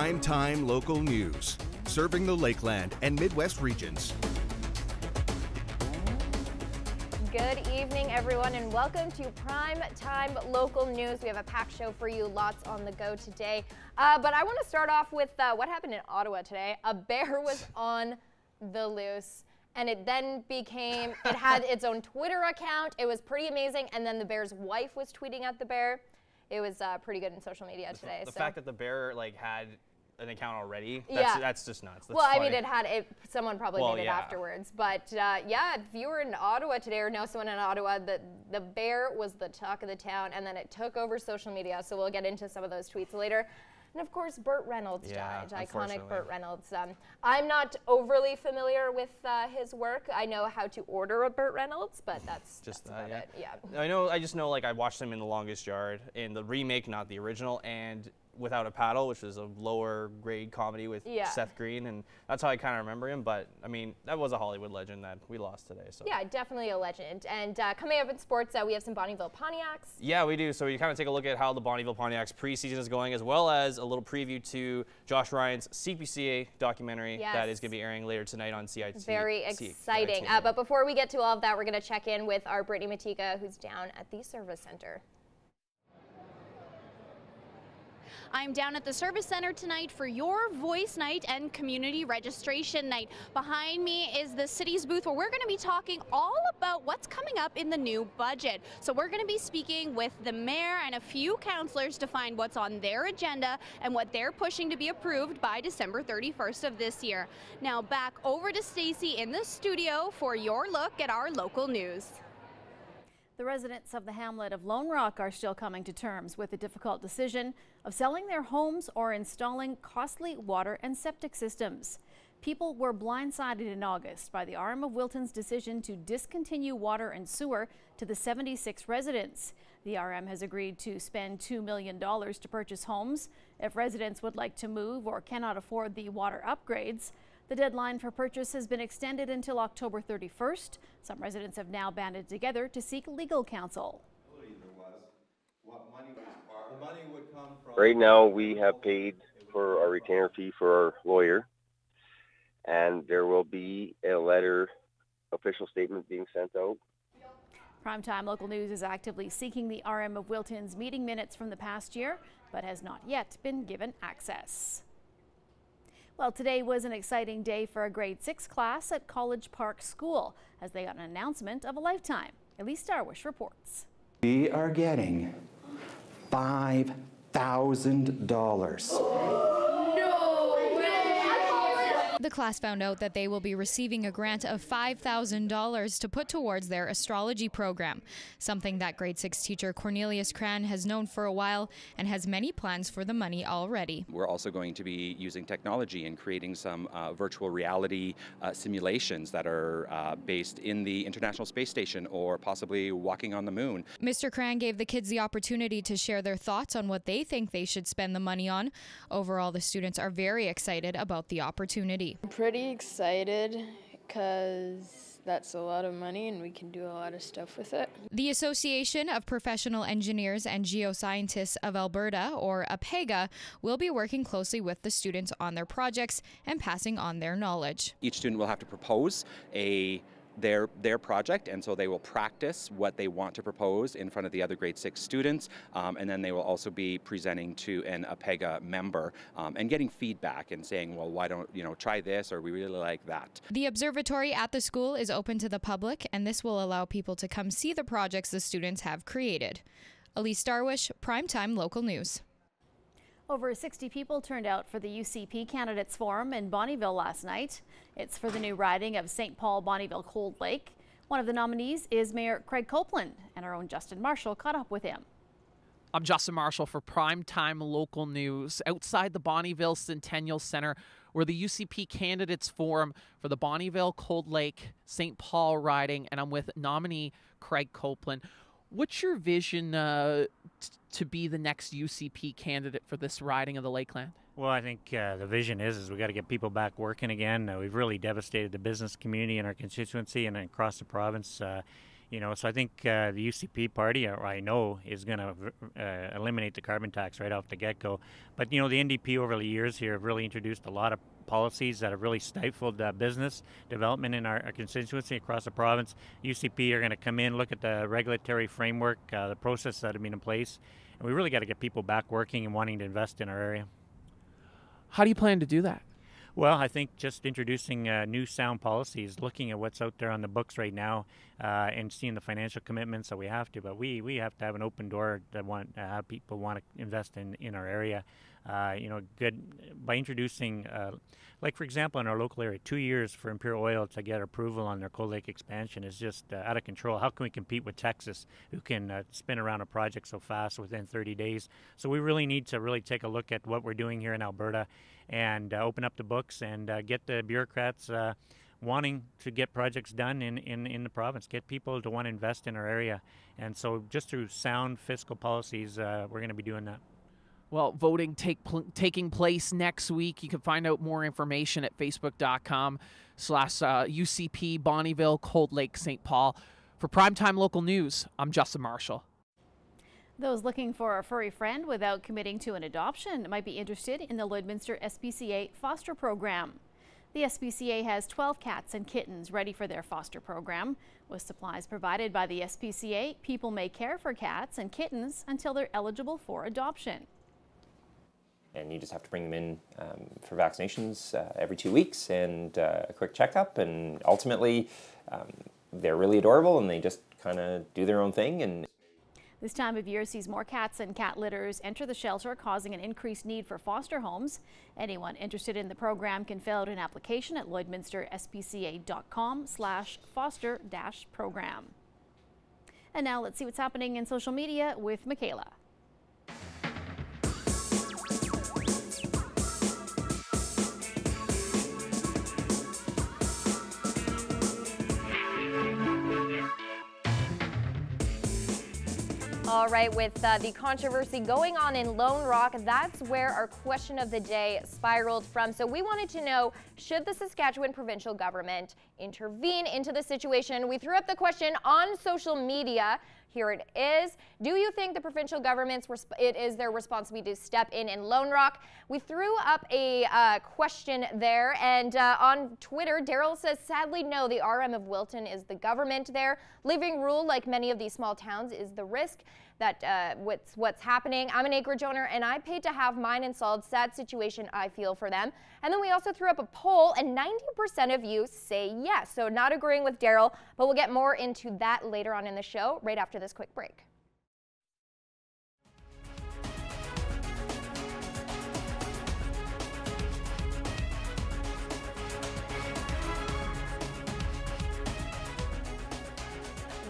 Primetime local news, serving the Lakeland and Midwest regions. Good evening, everyone, and welcome to Primetime Local News. We have a packed show for you, lots on the go today. But I want to start off with what happened in Ottawa today. A bear was on the loose, and it then became, it had its own Twitter account. It was pretty amazing, and then the bear's wife was tweeting at the bear. It was pretty good in social media today. The fact that the bear had an account already, that's just nuts. That's well, funny. I mean, someone probably made it afterwards. But yeah, if you were in Ottawa today or know someone in Ottawa, the bear was the talk of the town, and then it took over social media. So we'll get into some of those tweets later. And of course, Burt Reynolds died, iconic Burt Reynolds. I'm not overly familiar with his work. I know how to order a Burt Reynolds, but that's just about it. Yeah. I just know I watched him in The Longest Yard, in the remake, not the original, and Without a Paddle, which is a lower grade comedy with Seth Green, and that's how I kind of remember him. But I mean, that was a Hollywood legend that we lost today. So yeah, definitely a legend. And coming up in sports, we have some Bonnyville Pontiacs. Yeah, we do. So we kind of take a look at how the Bonnyville Pontiacs preseason is going, as well as a little preview to Josh Ryan's CPCA documentary that is going to be airing later tonight on CIT. Very exciting. But before we get to all of that, we're going to check in with our Brittany Matika, who's down at the Service Center. I'm down at the Service Center tonight for Your Voice Night and Community Registration Night. Behind me is the city's booth where we're going to be talking all about what's coming up in the new budget. So we're going to be speaking with the mayor and a few councillors to find what's on their agenda and what they're pushing to be approved by December 31st of this year. Now back over to Stacy in the studio for your look at our local news. The residents of the hamlet of Lone Rock are still coming to terms with the difficult decision of selling their homes or installing costly water and septic systems. People were blindsided in August by the RM of Wilton's decision to discontinue water and sewer to the 76 residents. The RM has agreed to spend $2 million to purchase homes if residents would like to move or cannot afford the water upgrades. The deadline for purchase has been extended until October 31st. Some residents have now banded together to seek legal counsel. Right now, we have paid for our retainer fee for our lawyer, and there will be a official statement being sent out. Primetime Local News is actively seeking the RM of Wilton's meeting minutes from the past year, but has not yet been given access. Well, today was an exciting day for a grade 6 class at College Park School as they got an announcement of a lifetime. Elise Darwish reports. We are getting $5,000. The class found out that they will be receiving a grant of $5,000 to put towards their astrology program, something that grade 6 teacher Cornelius Cran has known for a while and has many plans for the money already. We're also going to be using technology and creating some virtual reality simulations that are based in the International Space Station or possibly walking on the moon. Mr. Cran gave the kids the opportunity to share their thoughts on what they think they should spend the money on. Overall, the students are very excited about the opportunity. I'm pretty excited because that's a lot of money and we can do a lot of stuff with it. The Association of Professional Engineers and Geoscientists of Alberta, or APEGA, will be working closely with the students on their projects and passing on their knowledge. Each student will have to propose their project, and so they will practice what they want to propose in front of the other grade 6 students, and then they will also be presenting to an APEGA member and getting feedback and saying, well, why don't try this, or we really like that. The observatory at the school is open to the public, and this will allow people to come see the projects the students have created. Elise Darwish, Primetime Local News. Over 60 people turned out for the UCP Candidates Forum in Bonnyville last night. It's for the new riding of St. Paul-Bonnyville-Cold Lake. One of the nominees is Mayor Craig Copeland, and our own Justin Marshall caught up with him. I'm Justin Marshall for Primetime Local News, outside the Bonnyville Centennial Center, where the UCP Candidates Forum for the Bonnyville-Cold Lake St. Paul riding, and I'm with nominee Craig Copeland. What's your vision to be the next UCP candidate for this riding of the Lakeland? Well, I think the vision is we got to get people back working again. We've really devastated the business community in our constituency and across the province. You know, so I think the UCP party, or I know, is going to eliminate the carbon tax right off the get-go. But, you know, the NDP over the years here have really introduced a lot of policies that have really stifled business development in our constituency across the province. UCP are going to come in, look at the regulatory framework, the process that have been in place, and we really got to get people back working and wanting to invest in our area. How do you plan to do that? Well, I think just introducing new sound policies, looking at what's out there on the books right now, and seeing the financial commitments that we have to. But we have to have an open door that want have people want to invest in our area. You know, good by introducing, like for example, in our local area, 2 years for Imperial Oil to get approval on their Cold Lake expansion is just out of control. How can we compete with Texas, who can spin around a project so fast within 30 days? So we really need to really take a look at what we're doing here in Alberta and open up the books and get the bureaucrats wanting to get projects done in the province, get people to want to invest in our area. And so just through sound fiscal policies, we're going to be doing that. Well, voting taking place next week. You can find out more information at facebook.com/UCP Bonnyville, Cold Lake, St. Paul. For Primetime Local News, I'm Justin Marshall. Those looking for a furry friend without committing to an adoption might be interested in the Lloydminster SPCA foster program. The SPCA has 12 cats and kittens ready for their foster program. With supplies provided by the SPCA, people may care for cats and kittens until they're eligible for adoption. And you just have to bring them in for vaccinations every 2 weeks and a quick checkup. And ultimately, they're really adorable and they just kind of do their own thing. And this time of year sees more cats and cat litters enter the shelter, causing an increased need for foster homes. Anyone interested in the program can fill out an application at lloydminsterspca.com/foster-program. And now let's see what's happening in social media with Michaela. All right, with the controversy going on in Lone Rock, that's where our question of the day spiraled from. So we wanted to know, should the Saskatchewan provincial government intervene into the situation? We threw up the question on social media. Here it is. Do you think the provincial government's it is their responsibility to step in Lone Rock? We threw up a question there, and on Twitter, Daryl says, sadly, no, the RM of Wilton is the government there. Living rule, like many of these small towns, is the risk that what's happening. I'm an acreage owner, and I paid to have mine installed. Sad situation I feel for them. And then we also threw up a poll, and 90% of you say yes. So not agreeing with Daryl, but we'll get more into that later on in the show, right after this quick break.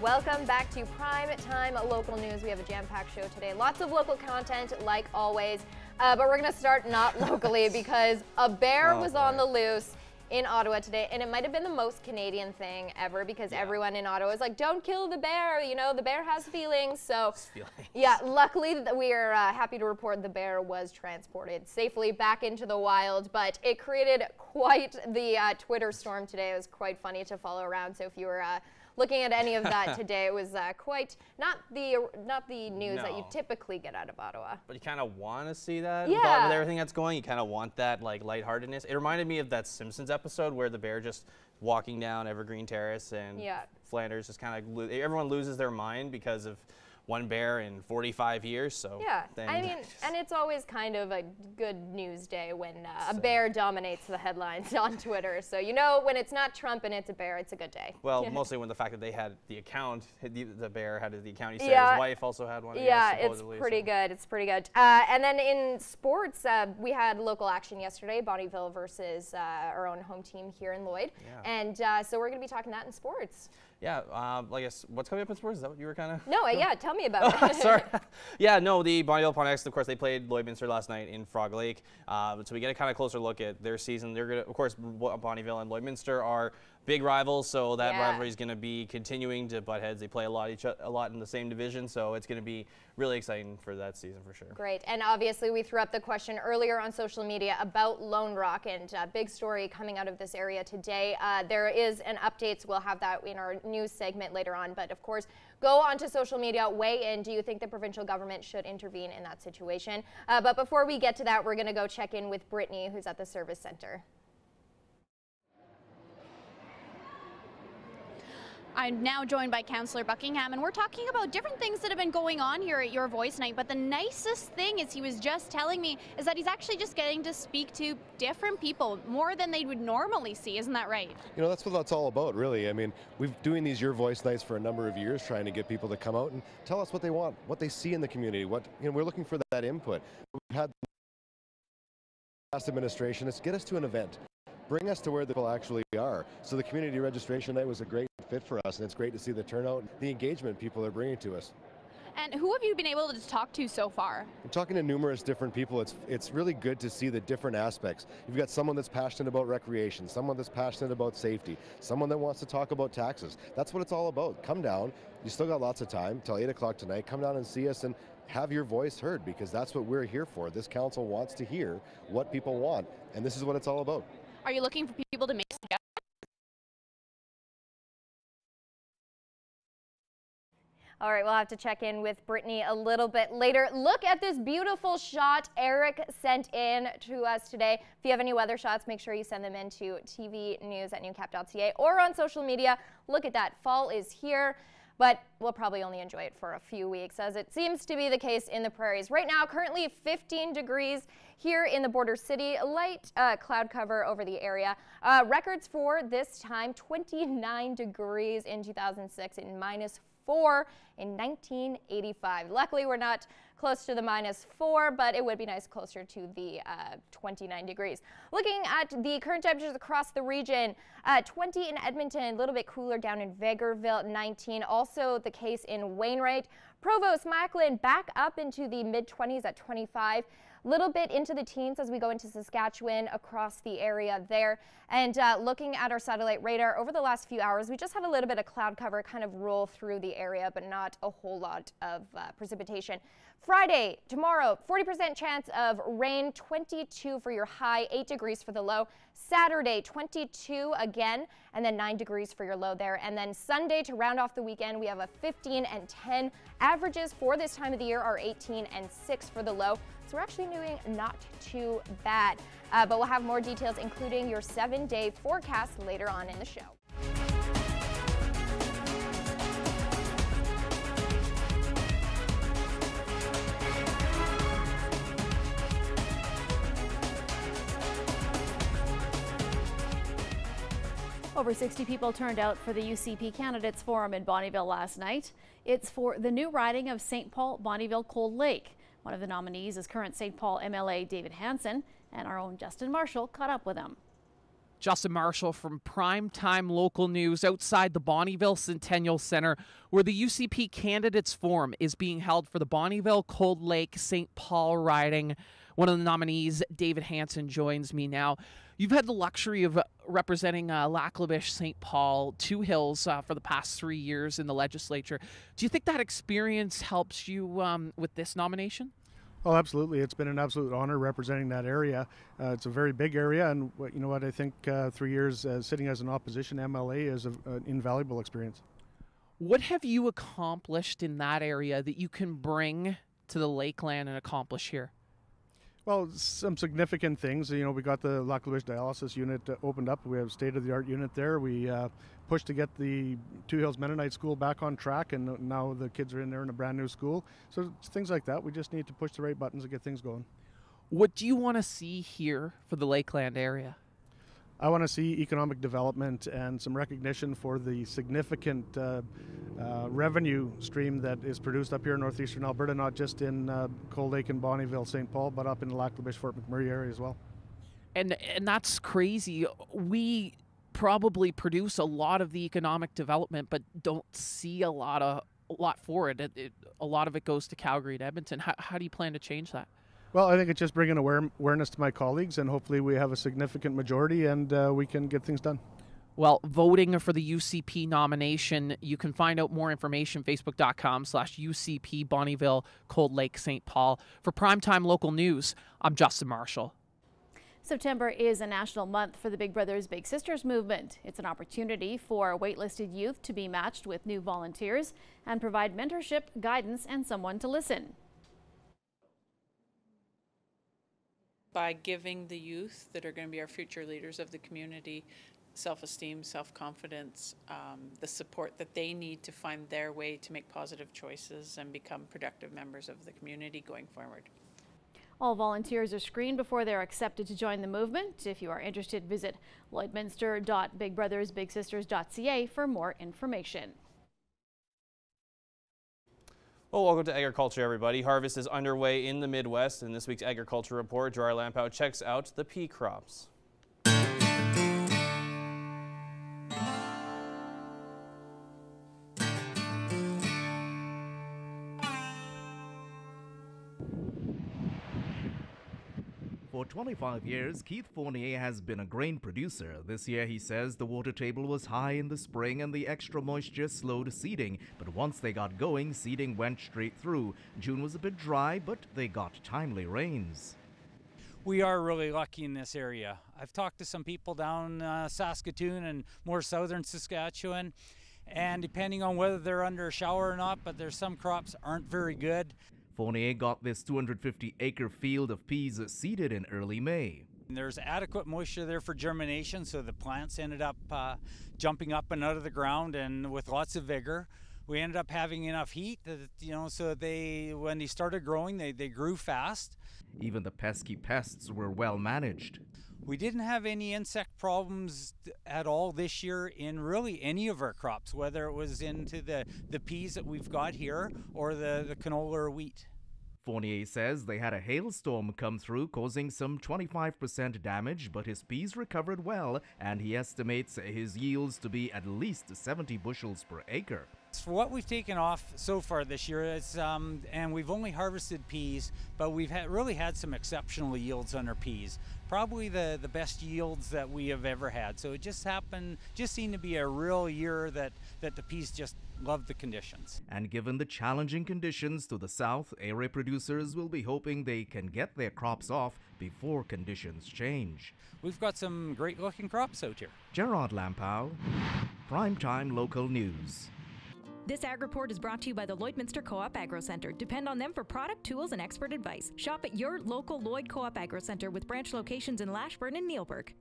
Welcome back to Primetime Local News. We have a jam-packed show today. Lots of local content, like always. But we're going to start not locally because a bear was on the loose in Ottawa today. And it might have been the most Canadian thing ever because everyone in Ottawa is like, don't kill the bear. You know, the bear has feelings. So, yeah, luckily we are happy to report the bear was transported safely back into the wild. But it created quite the Twitter storm today. It was quite funny to follow around. So if you were looking at any of that today, it was quite not the news that you typically get out of Ottawa. But you kind of want to see that with everything that's going. You kind of want that like lightheartedness. It reminded me of that Simpsons episode where the bear just walking down Evergreen Terrace and Flanders just kind of everyone loses their mind because of one bear in 45 years. So yeah, I mean, and it's always kind of a good news day when a bear dominates the headlines on Twitter. So you know when it's not Trump and it's a bear, it's a good day. Well, mostly when the fact that they had the account, the bear had the account. He said his wife also had one. Yeah, it's pretty good. It's pretty good. And then in sports, we had local action yesterday, Bonnyville versus our own home team here in Lloyd. Yeah. And so we're going to be talking that in sports. Yeah, I guess what's coming up in sports? Is that what you were kind of? No, yeah, tell me about it. Sorry. Yeah, no, the Bonnyville Pontiacs, of course, they played Lloydminster last night in Frog Lake. So we get a kind of closer look at their season. They're going to, of course, Bonnyville and Lloydminster are big rivals, so that rivalry is going to be continuing to butt heads. They play a lot in the same division, so it's going to be really exciting for that season for sure. Great. And obviously we threw up the question earlier on social media about Lone Rock, and big story coming out of this area today. There is an update, so we'll have that in our news segment later on. But of course, go onto social media, weigh in. Do you think the provincial government should intervene in that situation? But before we get to that, we're going to go check in with Brittany, who's at the service center. I'm now joined by Councillor Buckingham, and we're talking about different things that have been going on here at Your Voice Night. But the nicest thing, as he was just telling me, is that he's actually just getting to speak to different people, more than they would normally see. Isn't that right? You know, that's what that's all about, really. I mean, we've doing these Your Voice Nights for a number of years, trying to get people to come out and tell us what they want, what they see in the community. What, you know, we're looking for that input. We've had the past administration, it's get us to an event. Bring us to where the people actually are. So the community registration night was a great fit for us, and it's great to see the turnout, the engagement people are bringing to us. And who have you been able to talk to so far? I'm talking to numerous different people. It's really good to see the different aspects. You've got someone that's passionate about recreation, someone that's passionate about safety, someone that wants to talk about taxes. That's what it's all about. Come down. You still got lots of time till 8 o'clock tonight. Come down and see us and have your voice heard, because that's what we're here for. This council wants to hear what people want, and this is what it's all about. Are you looking for people to make suggestions? All right, we'll have to check in with Brittany a little bit later. Look at this beautiful shot Eric sent in to us today. If you have any weather shots, make sure you send them in to tvnews@newcap.ca or on social media. Look at that. Fall is here, but we'll probably only enjoy it for a few weeks, as it seems to be the case in the prairies. Right now, currently 15 degrees here in the border city. Light cloud cover over the area. Records for this time, 29 degrees in 2006 and -4 in 1985. Luckily, we're not close to the -4, but it would be nice closer to the 29 degrees. Looking at the current temperatures across the region, 20 in Edmonton, a little bit cooler down in Vegreville, 19. Also the case in Wainwright. Provost, Macklin back up into the mid-20s at 25. Little bit into the teens as we go into Saskatchewan across the area there. And looking at our satellite radar over the last few hours, we just had a little bit of cloud cover kind of roll through the area, but not a whole lot of precipitation. Friday, tomorrow, 40% chance of rain, 22 for your high, 8 degrees for the low. Saturday, 22 again, and then 9 degrees for your low there. And then Sunday, to round off the weekend, we have a 15 and 10. Averages for this time of the year are 18 and 6 for the low. So we're actually doing not too bad. But we'll have more details, including your 7-day forecast later on in the show. Over 60 people turned out for the UCP Candidates Forum in Bonnyville last night. It's for the new riding of St. Paul Bonnyville Cold Lake. One of the nominees is current St. Paul MLA David Hansen, and our own Justin Marshall caught up with him. Justin Marshall from Primetime Local News outside the Bonnyville Centennial Center, where the UCP Candidates Forum is being held for the Bonnyville Cold Lake St. Paul riding. One of the nominees, David Hansen, joins me now. You've had the luxury of representing Laklabish, St. Paul, Two Hills for the past 3 years in the legislature. Do you think that experience helps you with this nomination? Oh, absolutely. It's been an absolute honor representing that area. It's a very big area, and you know what, I think 3 years sitting as an opposition MLA is an invaluable experience. What have you accomplished in that area that you can bring to the Lakeland and accomplish here? Well, some significant things. You know, we got the Laklabish dialysis unit opened up. We have a state-of-the-art unit there. We pushed to get the Two Hills Mennonite School back on track, and now the kids are in there in a brand new school. So it's things like that. We just need to push the right buttons to get things going. What do you want to see here for the Lakeland area? I want to see economic development and some recognition for the significant revenue stream that is produced up here in northeastern Alberta, not just in Cold Lake and Bonnyville, St. Paul, but up in the Laklabish, Fort McMurray area as well. And that's crazy. We probably produce a lot of the economic development, but don't see a lot for it. A lot of it goes to Calgary and Edmonton. How do you plan to change that? Well, I think it's just bringing awareness to my colleagues, and hopefully we have a significant majority and we can get things done. Well, voting for the UCP nomination, you can find out more information, facebook.com/UCP Bonnyville, Cold Lake, St. Paul. For Primetime Local News, I'm Justin Marshall. September is a national month for the Big Brothers Big Sisters movement. It's an opportunity for waitlisted youth to be matched with new volunteers and provide mentorship, guidance, and someone to listen. By giving the youth that are going to be our future leaders of the community self-esteem, self-confidence, the support that they need to find their way to make positive choices and become productive members of the community going forward. All volunteers are screened before they're accepted to join the movement. If you are interested, visit lloydminster.bigbrothersbigsisters.ca for more information. Well, welcome to Agriculture, everybody. Harvest is underway in the Midwest. In this week's Agriculture Report, Gerard Lampow checks out the pea crops. For 25 years, Keith Fournier has been a grain producer. This year, he says the water table was high in the spring and the extra moisture slowed seeding. But once they got going, seeding went straight through. June was a bit dry, but they got timely rains. We are really lucky in this area. I've talked to some people down Saskatoon and more southern Saskatchewan, and depending on whether they're under a shower or not, but there's some crops aren't very good. Fournier got this 250-acre field of peas seeded in early May. There's adequate moisture there for germination, so the plants ended up jumping up and out of the ground and with lots of vigor. We ended up having enough heat that, so when they started growing, they grew fast. Even the pesky pests were well managed. We didn't have any insect problems at all this year in really any of our crops, whether it was into the peas that we've got here or the canola or wheat. Fournier says they had a hailstorm come through, causing some 25% damage, but his peas recovered well, and he estimates his yields to be at least 70 bushels per acre. For what we've taken off so far this year, and we've only harvested peas, but we've really had some exceptional yields on our peas. Probably the best yields that we have ever had. So it just seemed to be a real year that the peas just loved the conditions. And given the challenging conditions to the south, area producers will be hoping they can get their crops off before conditions change. We've got some great looking crops out here. Gerard Lampow, Primetime Local News. This Ag Report is brought to you by the Lloydminster Co-op Agro Center. Depend on them for product, tools, and expert advice. Shop at your local Lloyd Co-op Agro Center with branch locations in Lashburn and Neilburg.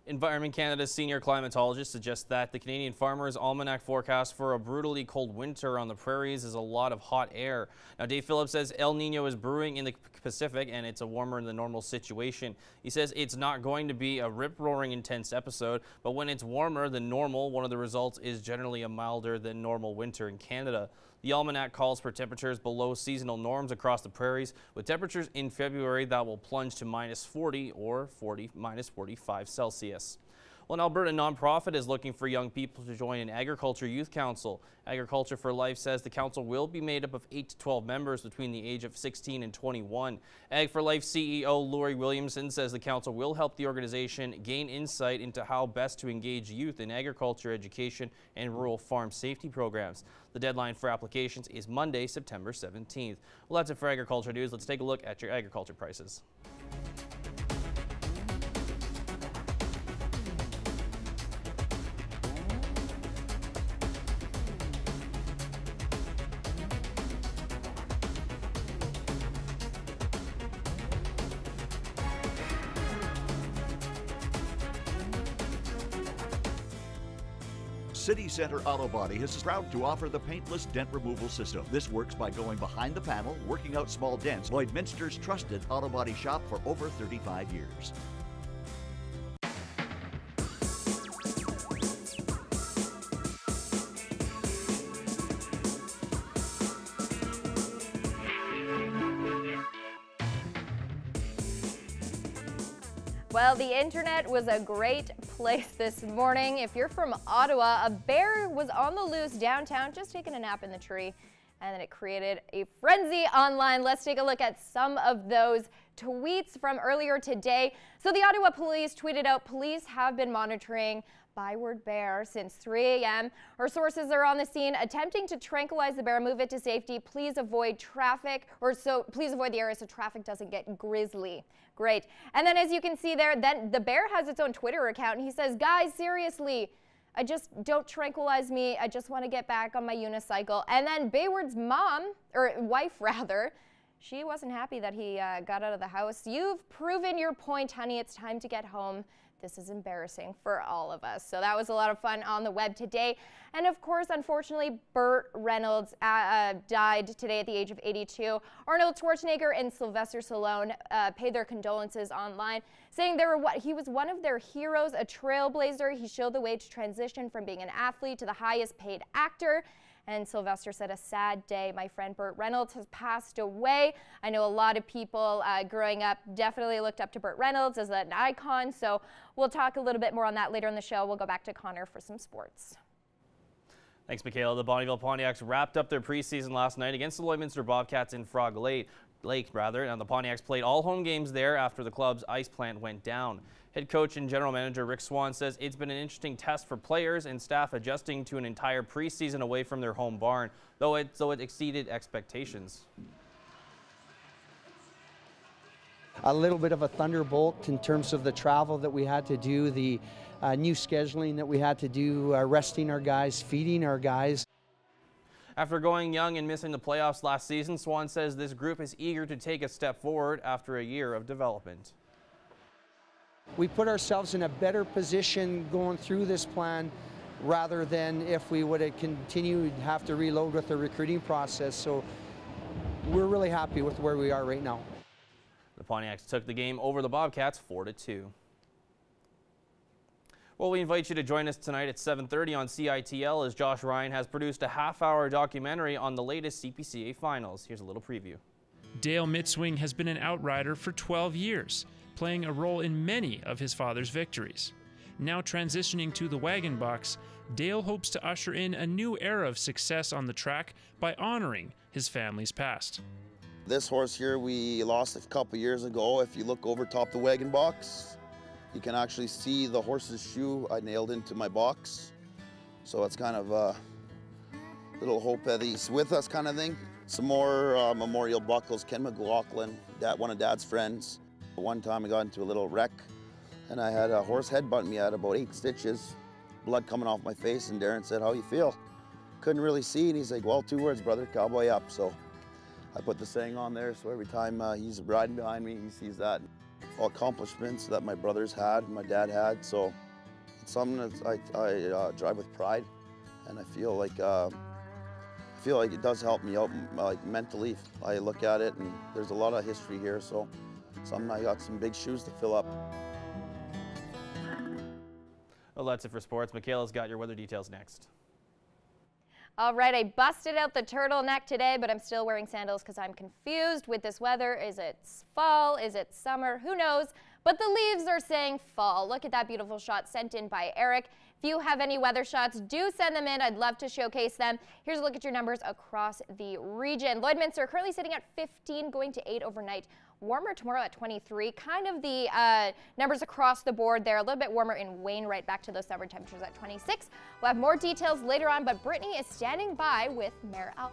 Environment Canada's senior climatologist suggests that the Canadian Farmer's Almanac forecast for a brutally cold winter on the prairies is a lot of hot air. Now, Dave Phillips says El Nino is brewing in the Pacific and it's a warmer than normal situation. He says it's not going to be a rip-roaring intense episode, but when it's warmer than normal, one of the results is generally a milder than normal winter in Canada. The Almanac calls for temperatures below seasonal norms across the prairies, with temperatures in February that will plunge to -40 or -45 Celsius. Well, an Alberta nonprofit is looking for young people to join an Agriculture Youth Council. Agriculture for Life says the council will be made up of 8 to 12 members between the age of 16 and 21. Ag for Life CEO Lori Williamson says the council will help the organization gain insight into how best to engage youth in agriculture education and rural farm safety programs. The deadline for applications is Monday, September 17th. Well, that's it for Agriculture News. Let's take a look at your agriculture prices. City Center Auto Body is proud to offer the paintless dent removal system. This works by going behind the panel, working out small dents. Lloydminster's trusted auto body shop for over 35 years. Well, the internet was a great place this morning. If you're from Ottawa, a bear was on the loose downtown, just taking a nap in the tree, and then it created a frenzy online. Let's take a look at some of those tweets from earlier today. So the Ottawa police tweeted out, police have been monitoring Byward bear since 3 a.m. Our sources are on the scene attempting to tranquilize the bear, move it to safety. Please avoid traffic, please avoid the area so traffic doesn't get grisly. Great. And then as you can see there, then the bear has its own Twitter account, and he says, guys, seriously, don't tranquilize me. I just want to get back on my unicycle. And then Bayward's mom, or wife rather, she wasn't happy that he got out of the house. You've proven your point, honey. It's time to get home. This is embarrassing for all of us. So that was a lot of fun on the web today. And of course, unfortunately, Burt Reynolds died today at the age of 82. Arnold Schwarzenegger and Sylvester Stallone paid their condolences online, saying he was one of their heroes, a trailblazer. He showed the way to transition from being an athlete to the highest paid actor. And Sylvester said, a sad day. My friend Burt Reynolds has passed away. I know a lot of people growing up definitely looked up to Burt Reynolds as an icon. So we'll talk a little bit more on that later in the show. We'll go back to Connor for some sports. Thanks, Michaela. The Bonnyville Pontiacs wrapped up their preseason last night against the Lloydminster Bobcats in Frog Lake. And the Pontiacs played all home games there after the club's ice plant went down. Head coach and general manager Rick Swan says it's been an interesting test for players and staff adjusting to an entire preseason away from their home barn, though it exceeded expectations. A little bit of a thunderbolt in terms of the travel that we had to do, the new scheduling that we had to do, resting our guys, feeding our guys. After going young and missing the playoffs last season, Swan says this group is eager to take a step forward after a year of development. We put ourselves in a better position going through this plan rather than if we would have continued to have to reload with the recruiting process. So we're really happy with where we are right now. The Pontiacs took the game over the Bobcats 4-2. Well, we invite you to join us tonight at 7:30 on CITL as Josh Ryan has produced a half-hour documentary on the latest CPCA finals. Here's a little preview. Dale Mitzwing has been an outrider for 12 years, playing a role in many of his father's victories. Now transitioning to the wagon box, Dale hopes to usher in a new era of success on the track by honoring his family's past. This horse here we lost a couple years ago. If you look over top the wagon box, you can actually see the horse's shoe I nailed into my box. So it's kind of a little hope that he's with us kind of thing. Some more memorial buckles. Ken McLaughlin, one of Dad's friends. One time I got into a little wreck and I had a horse headbutt me. I had about 8 stitches, blood coming off my face, and Darren said, "How you feel?" Couldn't really see, and he's like, "Well, 2 words, brother, cowboy up." So I put the saying on there, so every time he's riding behind me, he sees that. All accomplishments that my brothers had, my dad had, so it's something that I drive with pride, and I feel like it does help me out, like mentally. I look at it, and there's a lot of history here, so I got some big shoes to fill up. Well, that's it for sports. Michaela's got your weather details next. All right, I busted out the turtleneck today, but I'm still wearing sandals because I'm confused with this weather. Is it fall? Is it summer? Who knows? But the leaves are saying fall. Look at that beautiful shot sent in by Eric. If you have any weather shots, do send them in. I'd love to showcase them. Here's a look at your numbers across the region. Lloydminster currently sitting at 15, going to 8 overnight. Warmer tomorrow at 23. Kind of the numbers across the board there. A little bit warmer in Wayne, right back to those summer temperatures at 26. We'll have more details later on, but Brittany is standing by with Mayor Al.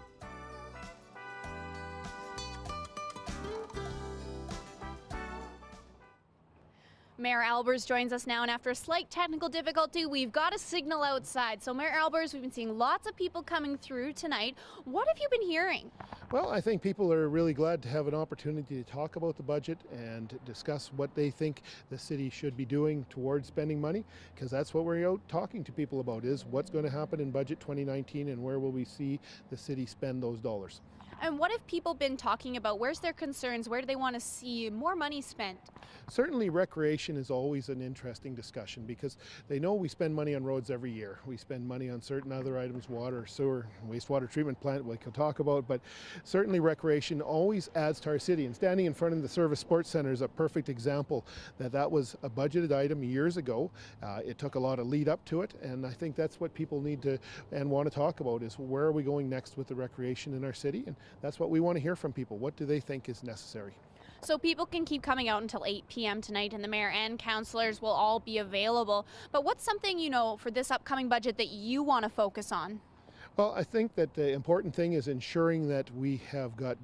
Mayor Albers joins us now, and after a slight technical difficulty, we've got a signal outside. So Mayor Albers, we've been seeing lots of people coming through tonight. What have you been hearing? Well, I think people are really glad to have an opportunity to talk about the budget and discuss what they think the city should be doing towards spending money, because that's what we're out talking to people about, is what's going to happen in budget 2019 and where will we see the city spend those dollars. And what have people been talking about? Where's their concerns? Where do they want to see more money spent? Certainly recreation is always an interesting discussion because they know we spend money on roads every year. We spend money on certain other items, water, sewer, wastewater treatment plant we can talk about, but certainly recreation always adds to our city. And standing in front of the Service Sports Center is a perfect example that was a budgeted item years ago. It took a lot of lead up to it, and I think that's what people need to and want to talk about, is where are we going next with the recreation in our city, and that's what we want to hear from people. What do they think is necessary? So people can keep coming out until 8 p.m. tonight, and the mayor and councillors will all be available. But what's something, you know, for this upcoming budget that you want to focus on? Well, I think that the important thing is ensuring that we have got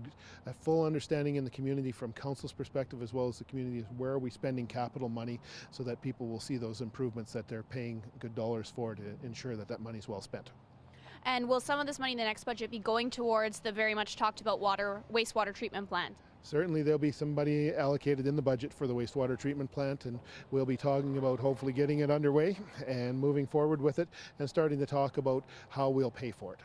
a full understanding in the community from council's perspective as well as the community of where are we spending capital money so that people will see those improvements that they're paying good dollars for to ensure that that money's well spent. And will some of this money in the next budget be going towards the very much talked about wastewater treatment plant? Certainly there'll be somebody allocated in the budget for the wastewater treatment plant, and we'll be talking about hopefully getting it underway and moving forward with it and starting to talk about how we'll pay for it.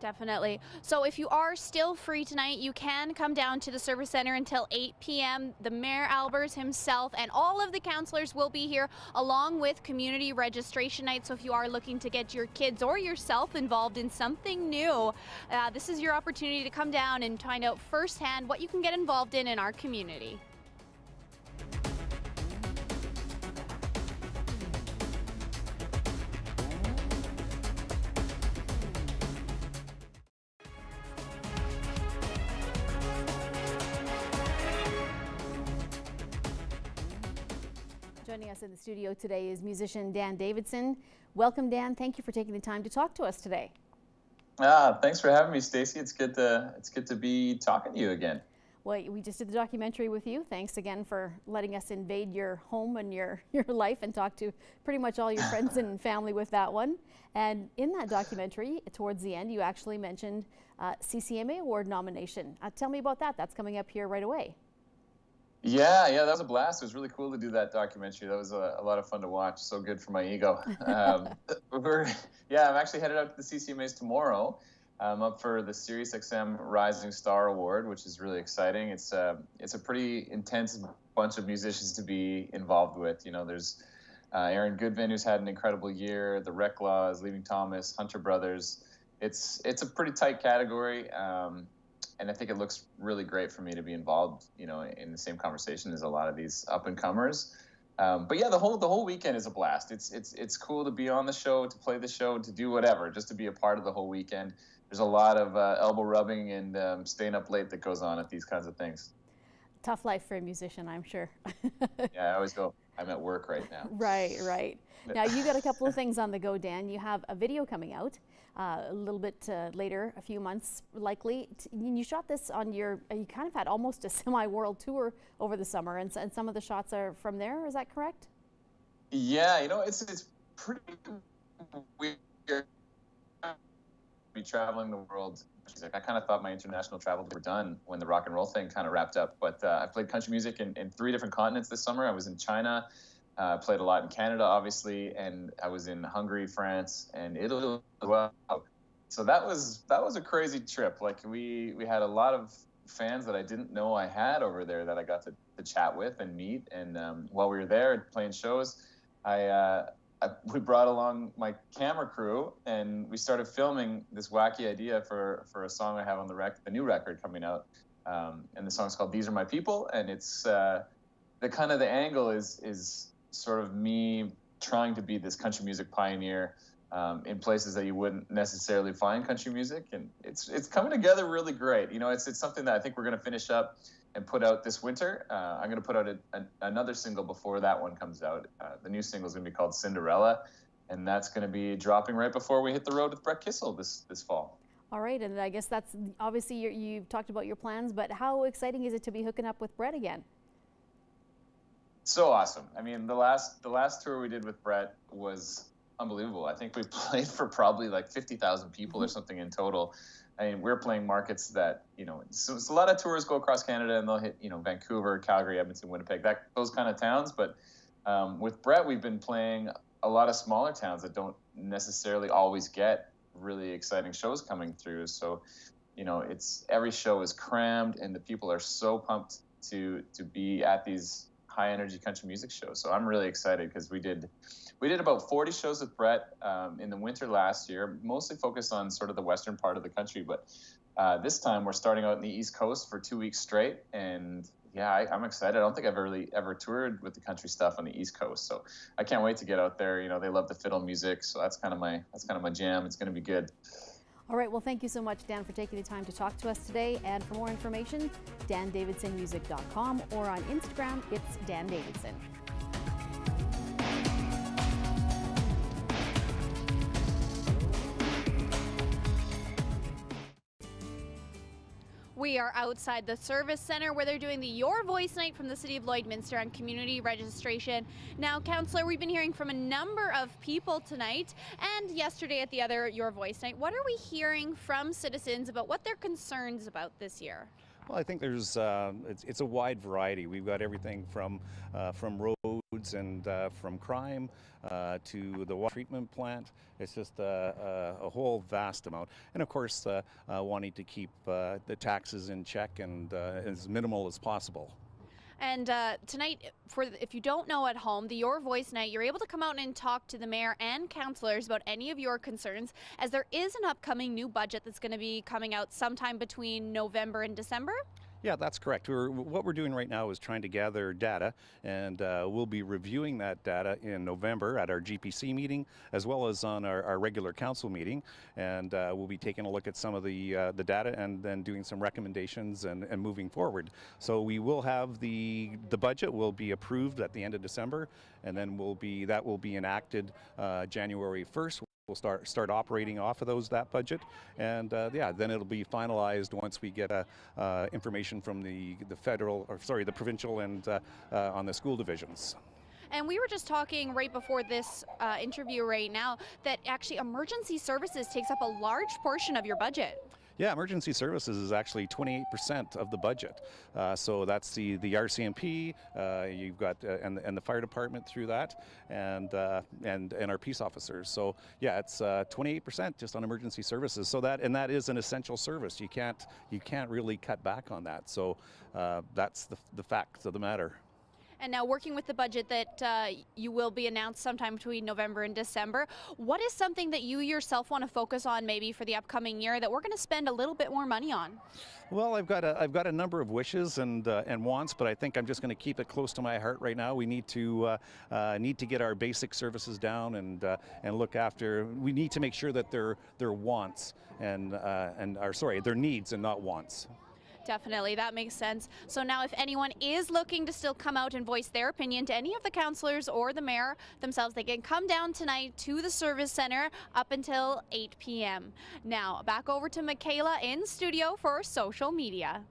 Definitely. So if you are still free tonight, you can come down to the Service Center until 8 p.m. The Mayor Albers himself and all of the councillors will be here along with community registration night. So if you are looking to get your kids or yourself involved in something new, this is your opportunity to come down and find out firsthand what you can get involved in our community. Joining us in the studio today is musician Dan Davidson. Welcome, Dan. Thank you for taking the time to talk to us today. Thanks for having me, Stacey. It's good to be talking to you again. Well, we just did the documentary with you. Thanks again for letting us invade your home and your life and talk to pretty much all your friends and family with that one. And in that documentary, towards the end, you actually mentioned CCMA Award nomination. Tell me about that. That's coming up here right away. Yeah, that was a blast. It was really cool to do that documentary. That was a lot of fun to watch. So good for my ego. I'm actually headed out to the CCMAs tomorrow. I'm up for the SiriusXM Rising Star Award, which is really exciting. It's a pretty intense bunch of musicians to be involved with. You know, there's Aaron Goodvin, who's had an incredible year, the Reclaws, Leaving Thomas, Hunter Brothers. It's a pretty tight category. And I think it looks really great for me to be involved, you know, in the same conversation as a lot of these up and comers. But yeah, the whole weekend is a blast. It's cool to be on the show, to play the show, to do whatever, just to be a part of the whole weekend. There's a lot of elbow rubbing and staying up late that goes on at these kinds of things. Tough life for a musician, I'm sure. Yeah, I always go, I'm at work right now. Right. Now you got a couple of things on the go, Dan. You have a video coming out a little bit later, a few months likely. You shot this on you kind of had almost a semi-world tour over the summer, and some of the shots are from there. Is that correct? Yeah, you know, it's pretty weird to be traveling the world. I kind of thought my international travel were done when the rock and roll thing kind of wrapped up, but I played country music in 3 different continents this summer. I was in China, played a lot in Canada, obviously, and I was in Hungary, France, and Italy as well. So that was a crazy trip. Like we had a lot of fans that I didn't know I had over there that I got to chat with and meet. And while we were there playing shows, we brought along my camera crew and we started filming this wacky idea for a song I have on the new record coming out. And the song's called These Are My People. And it's the angle is sort of me trying to be this country music pioneer in places that you wouldn't necessarily find country music. And it's coming together really great. You know, it's something that I think we're going to finish up and put out this winter. I'm going to put out another single before that one comes out. The new single is going to be called Cinderella, and that's going to be dropping right before we hit the road with Brett Kissel this fall. All right, and I guess that's obviously you've talked about your plans, but how exciting is it to be hooking up with Brett again? So awesome. I mean, the last tour we did with Brett was unbelievable. I think we played for probably like 50,000 people or something in total. I mean, we're playing markets that, you know, so a lot of tours go across Canada and they'll hit, you know, Vancouver, Calgary, Edmonton, Winnipeg, those kind of towns. But with Brett, we've been playing a lot of smaller towns that don't necessarily always get really exciting shows coming through. So, you know, every show is crammed and the people are so pumped to be at these high energy country music shows. So I'm really excited because we did about 40 shows with Brett in the winter last year, mostly focused on sort of the western part of the country. But this time we're starting out in the East Coast for 2 weeks straight. And yeah, I'm excited. I don't think I've ever toured with the country stuff on the East Coast. So I can't wait to get out there. You know, they love the fiddle music. So that's kind of my jam. It's going to be good. All right, well, thank you so much, Dan, for taking the time to talk to us today. And for more information, dandavidsonmusic.com, or on Instagram, it's Dan Davidson. We are outside the service center where they're doing the Your Voice Night from the City of Lloydminster on community registration. Now, Councillor, we've been hearing from a number of people tonight and yesterday at the other Your Voice Night. What are we hearing from citizens about what their concerns about this year? Well, I think there's it's a wide variety. We've got everything from roads and from crime to the water treatment plant. It's just a whole vast amount, and of course wanting to keep the taxes in check and as minimal as possible. And tonight, if you don't know at home, the Your Voice Night, you're able to come out and talk to the mayor and councillors about any of your concerns, as there is an upcoming new budget that's going to be coming out sometime between November and December. Yeah, that's correct. What we're doing right now is trying to gather data, and we'll be reviewing that data in November at our GPC meeting, as well as on our regular council meeting. And we'll be taking a look at some of the data and then doing some recommendations and moving forward. So we will have the budget will be approved at the end of December, and then that will be enacted January 1st. We'll start operating off of that budget, and yeah, then it'll be finalized once we get information from the provincial and on the school divisions. And we were just talking right before this interview right now that actually emergency services takes up a large portion of your budget. Yeah, emergency services is actually 28% of the budget. So that's the RCMP, you've got and the fire department through that, and our peace officers. So yeah, it's 28% just on emergency services. So that is an essential service. You can't really cut back on that. So that's the facts of the matter. And now, working with the budget that you will be announced sometime between November and December, what is something that you yourself want to focus on maybe for the upcoming year that we're going to spend a little bit more money on? Well, I've got a number of wishes and wants, but I think I'm just going to keep it close to my heart right now. We need to get our basic services down and look after. We need to make sure that their wants and their needs and not wants. Definitely, that makes sense. So now if anyone is looking to still come out and voice their opinion to any of the councillors or the mayor themselves, they can come down tonight to the service center up until 8 p.m. Now, back over to Michaela in studio for social media.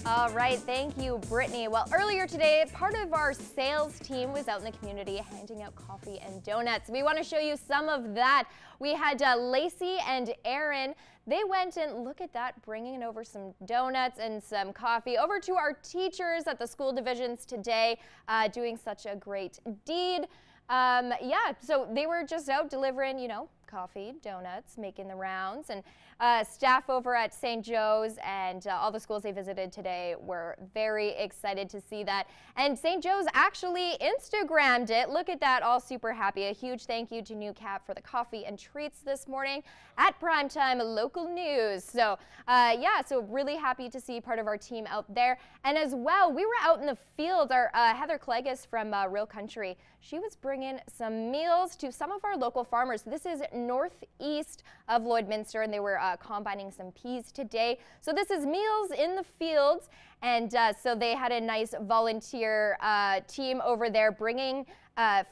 All right, thank you, Brittany. Well, earlier today, part of our sales team was out in the community handing out coffee and donuts. We want to show you some of that. We had Lacey and Aaron. They went and, look at that, bringing over some donuts and some coffee over to our teachers at the school divisions today, doing such a great deed. Yeah, so they were just out delivering, coffee, donuts, making the rounds, and staff over at St. Joe's and all the schools they visited today were very excited to see that. And St. Joe's actually Instagrammed it. Look at that, all super happy. A huge thank you to New Cap for the coffee and treats this morning at Primetime Local News. So yeah, so really happy to see part of our team out there. And as well, we were out in the field. Our Heather Clegis from Real Country, she was bringing some meals to some of our local farmers. This is northeast of Lloydminster, and they were combining some peas today. So this is Meals in the Fields, and so they had a nice volunteer team over there bringing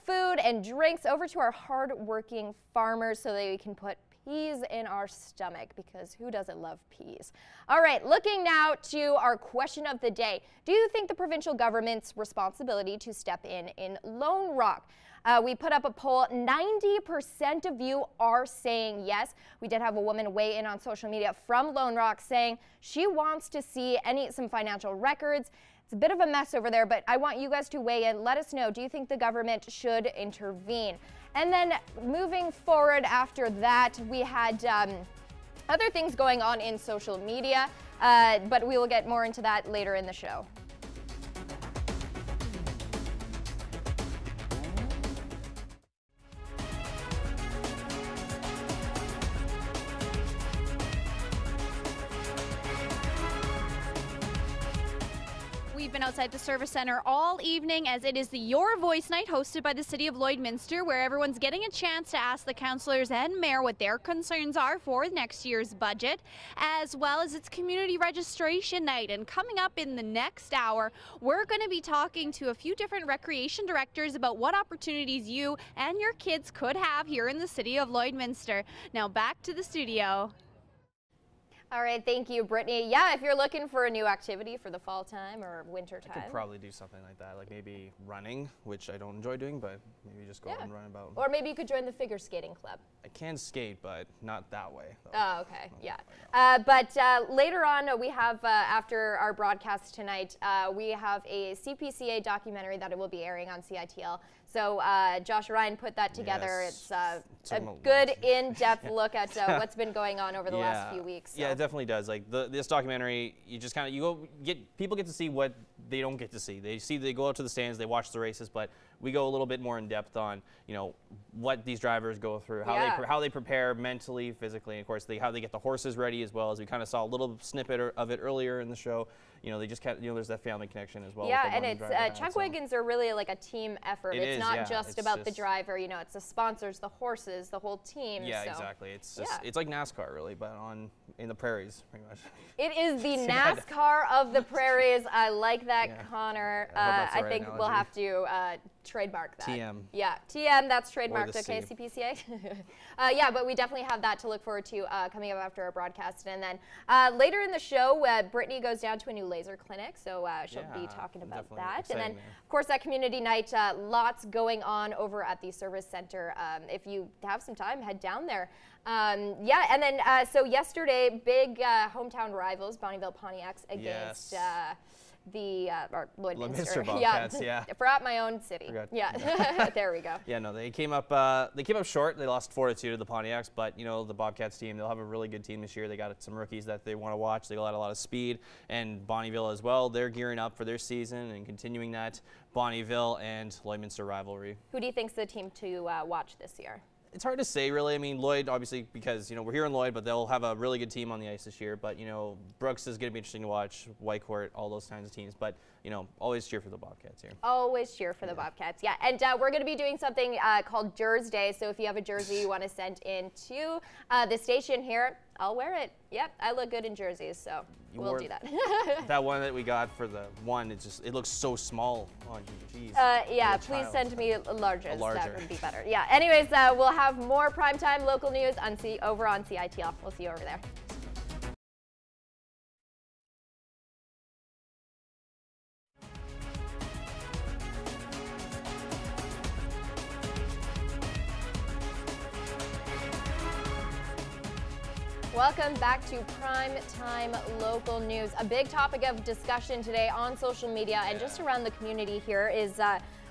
food and drinks over to our hard-working farmers so that we can put peas in our stomach, because who doesn't love peas? All right, looking now to our question of the day. Do you think the provincial government's responsibility to step in Lone Rock? We put up a poll. 90% of you are saying yes. We did have a woman weigh in on social media from Lone Rock saying she wants to see some financial records. It's a bit of a mess over there, but I want you guys to weigh in. Let us know. Do you think the government should intervene? And then moving forward after that, we had other things going on in social media, but we will get more into that later in the show. we've been outside the Service Centre all evening as it is the Your Voice Night hosted by the City of Lloydminster, where everyone's getting a chance to ask the councillors and mayor what their concerns are for next year's budget, as well as its community registration night. And coming up in the next hour, we're going to be talking to a few different recreation directors about what opportunities you and your kids could have here in the City of Lloydminster. Now back to the studio. All right, thank you, Brittany. Yeah, if you're looking for a new activity for the fall time or winter time. I could probably do something like that, like maybe running, which I don't enjoy doing, but maybe just go out and run about. Or maybe you could join the figure skating club. I can skate, but not that way. Though. Oh, okay, yeah. But later on, we have, after our broadcast tonight, we have a CPCA documentary that it will be airing on CITL. So Josh Ryan put that together. Yes. It's a good in-depth look at what's been going on over the last few weeks. So. Yeah, it definitely does. Like this documentary, you just kind of people get to see what they don't get to see. They go out to the stands, they watch the races, but we go a little bit more in depth on what these drivers go through, how they prepare mentally, physically, and of course how they get the horses ready as well. As we kind of saw a little snippet of it earlier in the show. They just there's that family connection as well. Yeah, and it's chuck wagons are really like a team effort. It's not just about the driver. It's the sponsors, the horses, the whole team. Yeah, exactly. It's just it's like NASCAR really, but in the prairies, pretty much. It is the NASCAR of the prairies. I like that, Connor. I think we'll have to trademark that. TM. Yeah, TM. That's trademarked. Okay, CPCA. Yeah, but we definitely have that to look forward to coming up after our broadcast, and then later in the show, Brittany goes down to a new laser clinic, so she'll be talking about that. And then, of course, that community night, lots going on over at the Service Centre. If you have some time, head down there. Yeah, and then so yesterday, big hometown rivals, Bonnyville Pontiacs against the Lloydminster Bobcats. Yeah, forgot my own city. Yeah, there we go. Yeah, no, they came up short. They lost 4-2 to the Pontiacs, but the Bobcats team, they'll have a really good team this year. They got some rookies that they want to watch. They got a lot of speed, and Bonnyville as well. They're gearing up for their season and continuing that Bonnyville and Lloydminster rivalry. Who do you think's the team to watch this year? It's hard to say, really. I mean, Lloyd, obviously, because, we're here in Lloyd, but they'll have a really good team on the ice this year. But, Brooks is going to be interesting to watch, Whitecourt, all those kinds of teams. But, always cheer for the Bobcats here. Always cheer for the Bobcats, yeah. And we're going to be doing something called Jersey Day. So if you have a jersey you want to send in to the station here, I'll wear it. Yep, I look good in jerseys, so we'll do that. That one that we got for the one, it looks so small on you. Yeah, please send me larges. That would be better. Yeah, anyways, we'll have more primetime local news over on CITL. We'll see you over there. Welcome back to Primetime Local News. A big topic of discussion today on social media and just around the community here is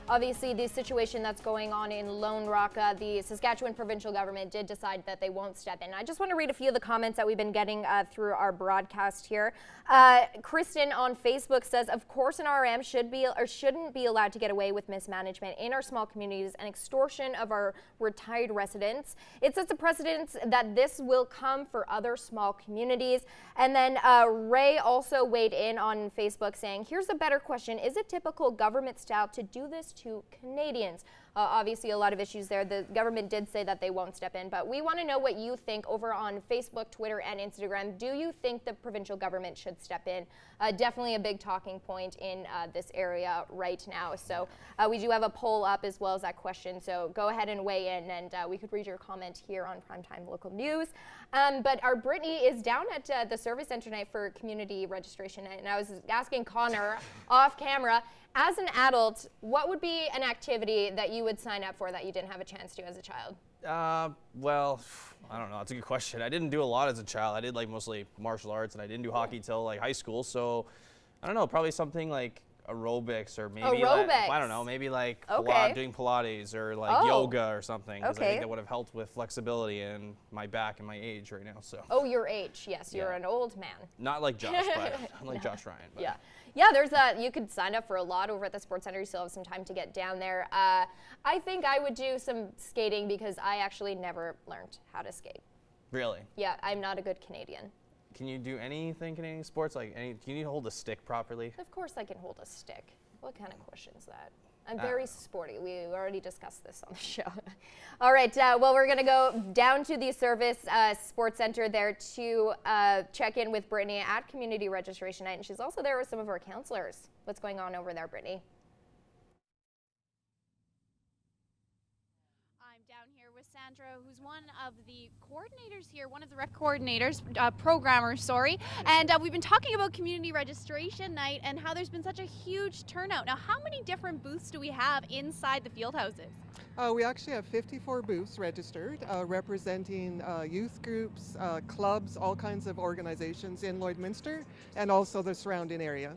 obviously the situation that's going on in Lone Rock. The Saskatchewan provincial government did decide that they won't step in. I just want to read a few of the comments that we've been getting through our broadcast here. Kristen on Facebook says, of course an RM shouldn't be allowed to get away with mismanagement in our small communities and extortion of our retired residents. It sets a precedent that this will come for other small communities. And then Ray also weighed in on Facebook saying, here's a better question. Is it typical government style to do this to Canadians? Obviously a lot of issues there. The government did say that they won't step in, but we want to know what you think over on Facebook, Twitter, and Instagram. Do you think the provincial government should step in? Definitely a big talking point in this area right now. So we do have a poll up as well as that question. So go ahead and weigh in, and we could read your comment here on Primetime Local News. But our Brittany is down at the Service Centre tonight for community registration, and I was asking Connor off camera, as an adult, what would be an activity that you would sign up for that you didn't have a chance to as a child? Well, I don't know. That's a good question. I didn't do a lot as a child. I did mostly martial arts, and I didn't do hockey till high school. So I don't know, probably something like aerobics or maybe I don't know, maybe doing Pilates or yoga or something. Because I think that would have helped with flexibility and my back and my age right now. So. Oh, your age, yes, you're an old man. Not like Josh, but like Josh Ryan. But. Yeah. Yeah, you could sign up for a lot over at the Sports Center. You still have some time to get down there. I think I would do some skating because I actually never learned how to skate. Really? Yeah, I'm not a good Canadian. can you do anything Canadian sports? Like, can you hold a stick properly? Of course I can hold a stick. What kind of question is that? I'm very sporty. We already discussed this on the show. All right, well, we're going to go down to the Service Sports Center there to check in with Brittany at Community Registration Night, and she's also there with some of our counselors. What's going on over there, Brittany? I'm down here with Sandra, who's one of the coordinators here, one of the rec coordinators, programmers, sorry. And we've been talking about Community Registration Night and how there's been such a huge turnout. Now, how many different booths do we have inside the field houses? We actually have 54 booths registered, representing youth groups, clubs, all kinds of organizations in Lloydminster and also the surrounding area.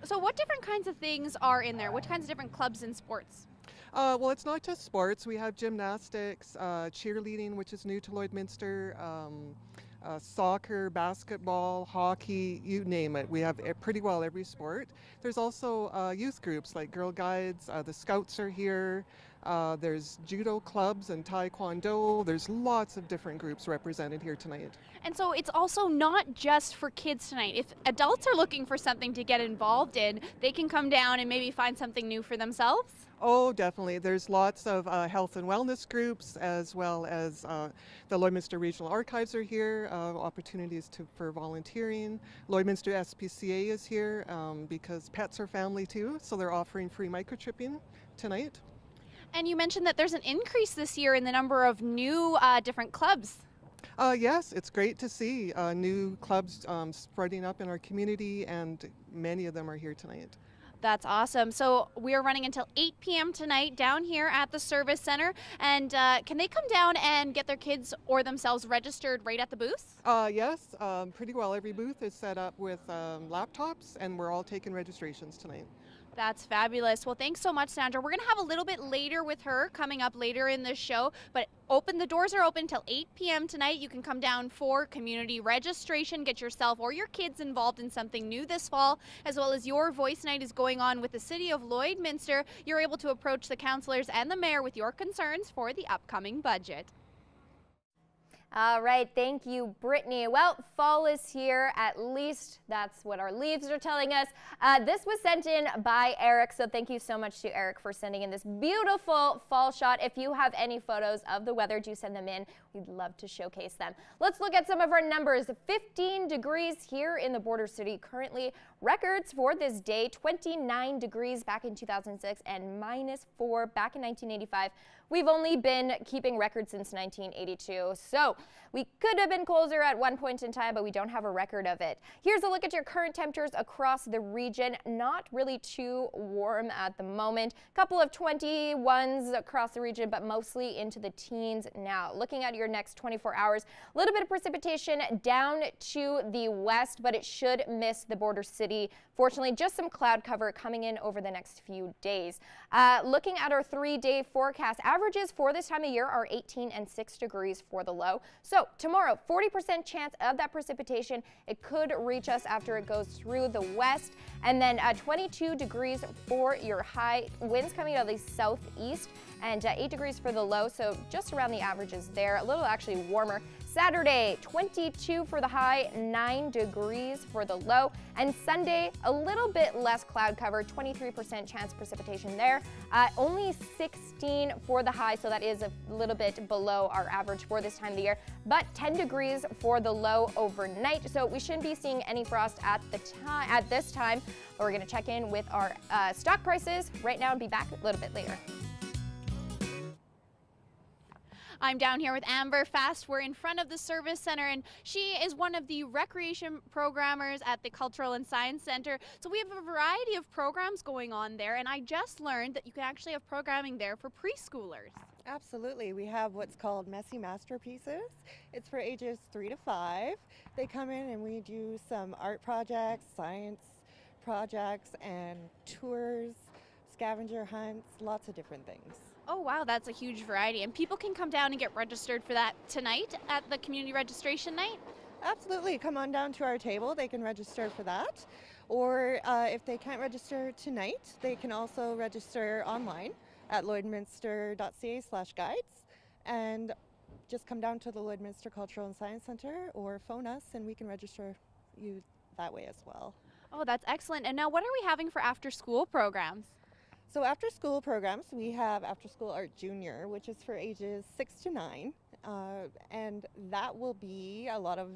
So what different kinds of things are in there? What kinds of different clubs and sports? Well, it's not just sports. We have gymnastics, cheerleading, which is new to Lloydminster, soccer, basketball, hockey, you name it. We have pretty well every sport. There's also youth groups like Girl Guides, the Scouts are here. There's judo clubs and taekwondo. There's lots of different groups represented here tonight. And so it's also not just for kids tonight. If adults are looking for something to get involved in, they can come down and maybe find something new for themselves? Oh, definitely. There's lots of health and wellness groups, as well as the Lloydminster Regional Archives are here, opportunities for volunteering. Lloydminster SPCA is here because pets are family too, so they're offering free microchipping tonight. And you mentioned that there's an increase this year in the number of new different clubs. Yes, it's great to see new clubs spreading up in our community, and many of them are here tonight. That's awesome. So we are running until 8 p.m. tonight down here at the Service Center. And can they come down and get their kids or themselves registered right at the booths? Yes, pretty well every booth is set up with laptops, and we're all taking registrations tonight. That's fabulous. Well, thanks so much, Sandra. We're going to have a little bit later with her coming up later in the show, but the doors are open till 8 p.m. tonight. You can come down for community registration, get yourself or your kids involved in something new this fall, as well as your voice night is going on with the City of Lloydminster. You're able to approach the councillors and the mayor with your concerns for the upcoming budget. All right, thank you, Brittany. Well, fall is here, at least that's what our leaves are telling us. This was sent in by Eric, so thank you so much to Eric for sending in this beautiful fall shot. If you have any photos of the weather, do send them in. We'd love to showcase them. Let's look at some of our numbers. 15 degrees here in the border city currently. Records for this day, 29 degrees back in 2006 and -4 back in 1985. We've only been keeping records since 1982, so we could have been colder at one point in time, but we don't have a record of it. Here's a look at your current temperatures across the region. Not really too warm at the moment. A couple of 21s across the region, but mostly into the teens now. Looking at your next 24 hours, a little bit of precipitation down to the west, but it should miss the border city. Fortunately, just some cloud cover coming in over the next few days. Looking at our 3-day forecast, averages for this time of year are 18 and 6 degrees for the low. So tomorrow, 40% chance of that precipitation. It could reach us after it goes through the west. And then 22 degrees for your high. Winds coming out of the southeast, and 8 degrees for the low. So just around the averages there. A little actually warmer. Saturday, 22 for the high, 9 degrees for the low. And Sunday, a little bit less cloud cover, 23% chance of precipitation there. Only 16 for the high, so that is a little bit below our average for this time of the year. But 10 degrees for the low overnight, so we shouldn't be seeing any frost at this time. But we're going to check in with our stock prices right now and be back a little bit later. I'm down here with Amber Fast. We're in front of the Service Center, and she is one of the recreation programmers at the Cultural and Science Center. So we have a variety of programs going on there, and I just learned that you can actually have programming there for preschoolers. Absolutely. We have what's called Messy Masterpieces. It's for ages 3 to 5. They come in and we do some art projects, science projects, and tours, scavenger hunts, lots of different things. Oh wow, that's a huge variety. And people can come down and get registered for that tonight at the community registration night? Absolutely. Come on down to our table. They can register for that. Or if they can't register tonight, they can also register online at lloydminster.ca/guides. And just come down to the Lloydminster Cultural and Science Centre or phone us and we can register you that way as well. Oh, that's excellent. And now what are we having for after-school programs? So after school programs, we have After School Art Junior, which is for ages 6 to 9. And that will be a lot of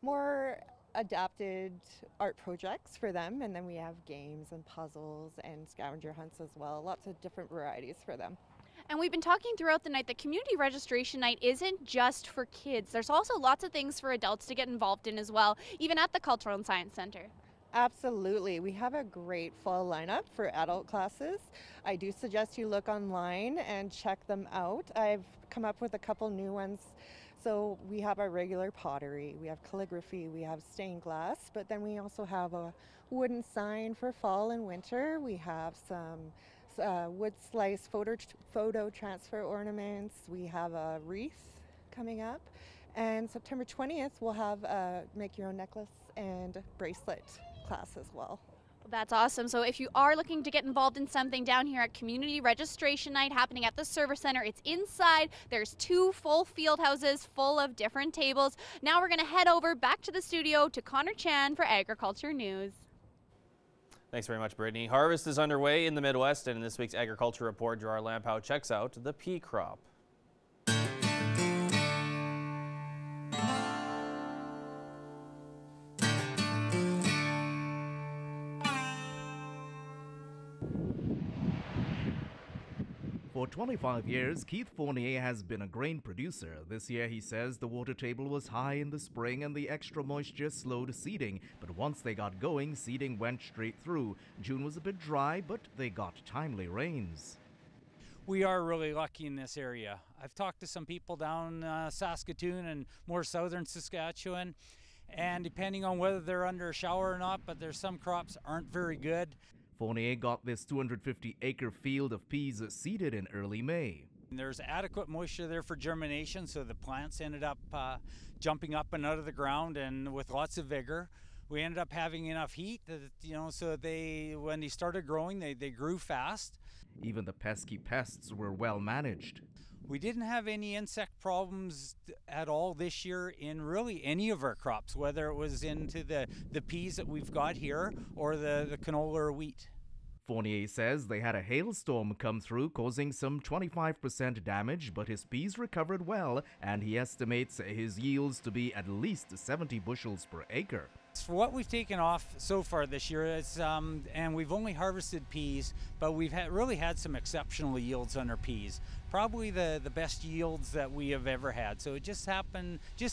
more adapted art projects for them. And then we have games and puzzles and scavenger hunts as well. Lots of different varieties for them. And we've been talking throughout the night that community registration night isn't just for kids. There's also lots of things for adults to get involved in as well, even at the Cultural and Science Centre. Absolutely. We have a great fall lineup for adult classes. I do suggest you look online and check them out. I've come up with a couple new ones. So we have our regular pottery, we have calligraphy, we have stained glass, but then we also have a wooden sign for fall and winter. We have some wood slice photo transfer ornaments. We have a wreath coming up. And September 20th, we'll have a make your own necklace and bracelet class as well. That's awesome. So if you are looking to get involved in something down here at Community Registration Night happening at the Service Center, it's inside. There's 2 full field houses full of different tables. Now we're going to head over back to the studio to Connor Chan for Agriculture News. Thanks very much, Brittany. Harvest is underway in the Midwest, and in this week's Agriculture Report, Gerard Lampow checks out the pea crop. For 25 years, Keith Fournier has been a grain producer. This year, he says the water table was high in the spring and the extra moisture slowed seeding. But once they got going, seeding went straight through. June was a bit dry, but they got timely rains. We are really lucky in this area. I've talked to some people down Saskatoon and more southern Saskatchewan, and depending on whether they're under a shower or not, but there's some crops aren't very good. Fournier got this 250-acre field of peas seeded in early May. There's adequate moisture there for germination, so the plants ended up jumping up and out of the ground and with lots of vigor. We ended up having enough heat that, so when they started growing, they grew fast. Even the pesky pests were well managed. We didn't have any insect problems at all this year in really any of our crops, whether it was into the peas that we've got here or the canola or wheat. Fournier says they had a hailstorm come through, causing some 25% damage, but his peas recovered well, and he estimates his yields to be at least 70 bushels per acre. For what we've taken off so far this year, and we've only harvested peas, but we've really had some exceptional yields on our peas. Probably the best yields that we have ever had. So it just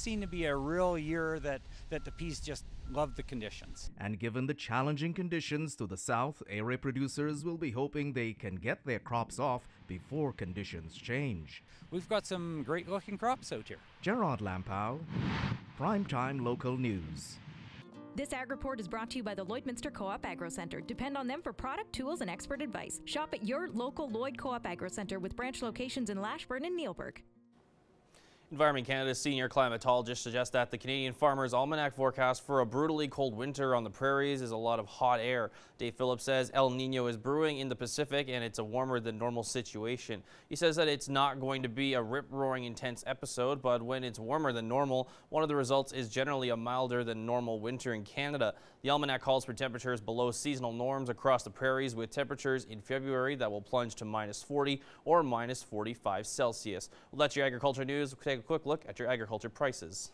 seemed to be a real year that the peas just loved the conditions. And given the challenging conditions to the south, area producers will be hoping they can get their crops off before conditions change. We've got some great looking crops out here. Gerard Lampow, Primetime Local News. This Ag Report is brought to you by the Lloydminster Co-op Agro Centre. Depend on them for product, tools, and expert advice. Shop at your local Lloyd Co-op Agro Centre with branch locations in Lashburn and Neilburg. Environment Canada's senior climatologist suggests that the Canadian Farmer's Almanac forecast for a brutally cold winter on the prairies is a lot of hot air. Dave Phillips says El Nino is brewing in the Pacific and it's a warmer than normal situation. He says that it's not going to be a rip-roaring intense episode, but when it's warmer than normal, one of the results is generally a milder than normal winter in Canada. The Almanac calls for temperatures below seasonal norms across the prairies, with temperatures in February that will plunge to -40 or -45 Celsius. Well, that's your agriculture news. We'll take a quick look at your agriculture prices.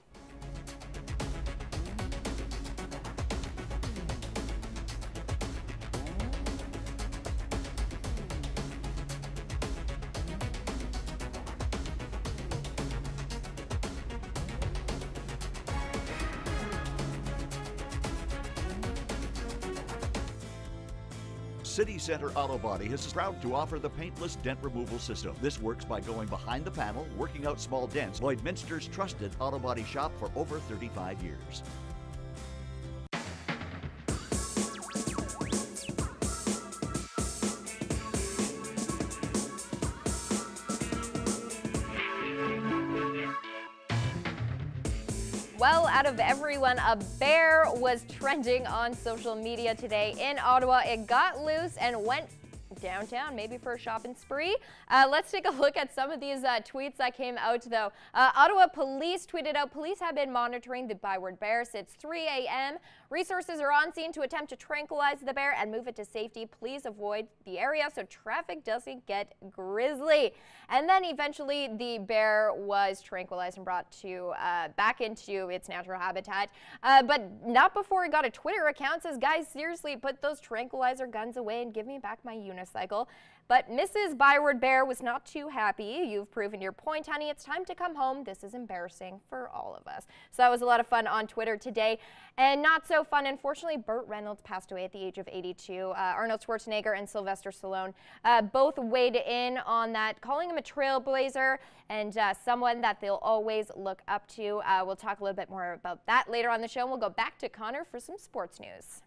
City Center Auto Body is proud to offer the paintless dent removal system. This works by going behind the panel, working out small dents. Lloydminster's trusted auto body shop for over 35 years. Well, out of everyone, a bear was trending on social media today in Ottawa. It got loose and went downtown, maybe for a shopping spree. Let's take a look at some of these tweets that came out, though. Ottawa police tweeted out, police have been monitoring the Byward bear since 3 a.m. Resources are on scene to attempt to tranquilize the bear and move it to safety. Please avoid the area so traffic doesn't get grisly. And then eventually the bear was tranquilized and brought to back into its natural habitat, but not before it got a Twitter account. Says, guys, seriously, put those tranquilizer guns away and give me back my unicycle. But Mrs. Byward Bear was not too happy. You've proven your point, honey. It's time to come home. This is embarrassing for all of us. So that was a lot of fun on Twitter today. And not so fun, unfortunately, Burt Reynolds passed away at the age of 82. Arnold Schwarzenegger and Sylvester Stallone both weighed in on that, calling him a trailblazer and someone that they'll always look up to. We'll talk a little bit more about that later on the show. And we'll go back to Connor for some sports news.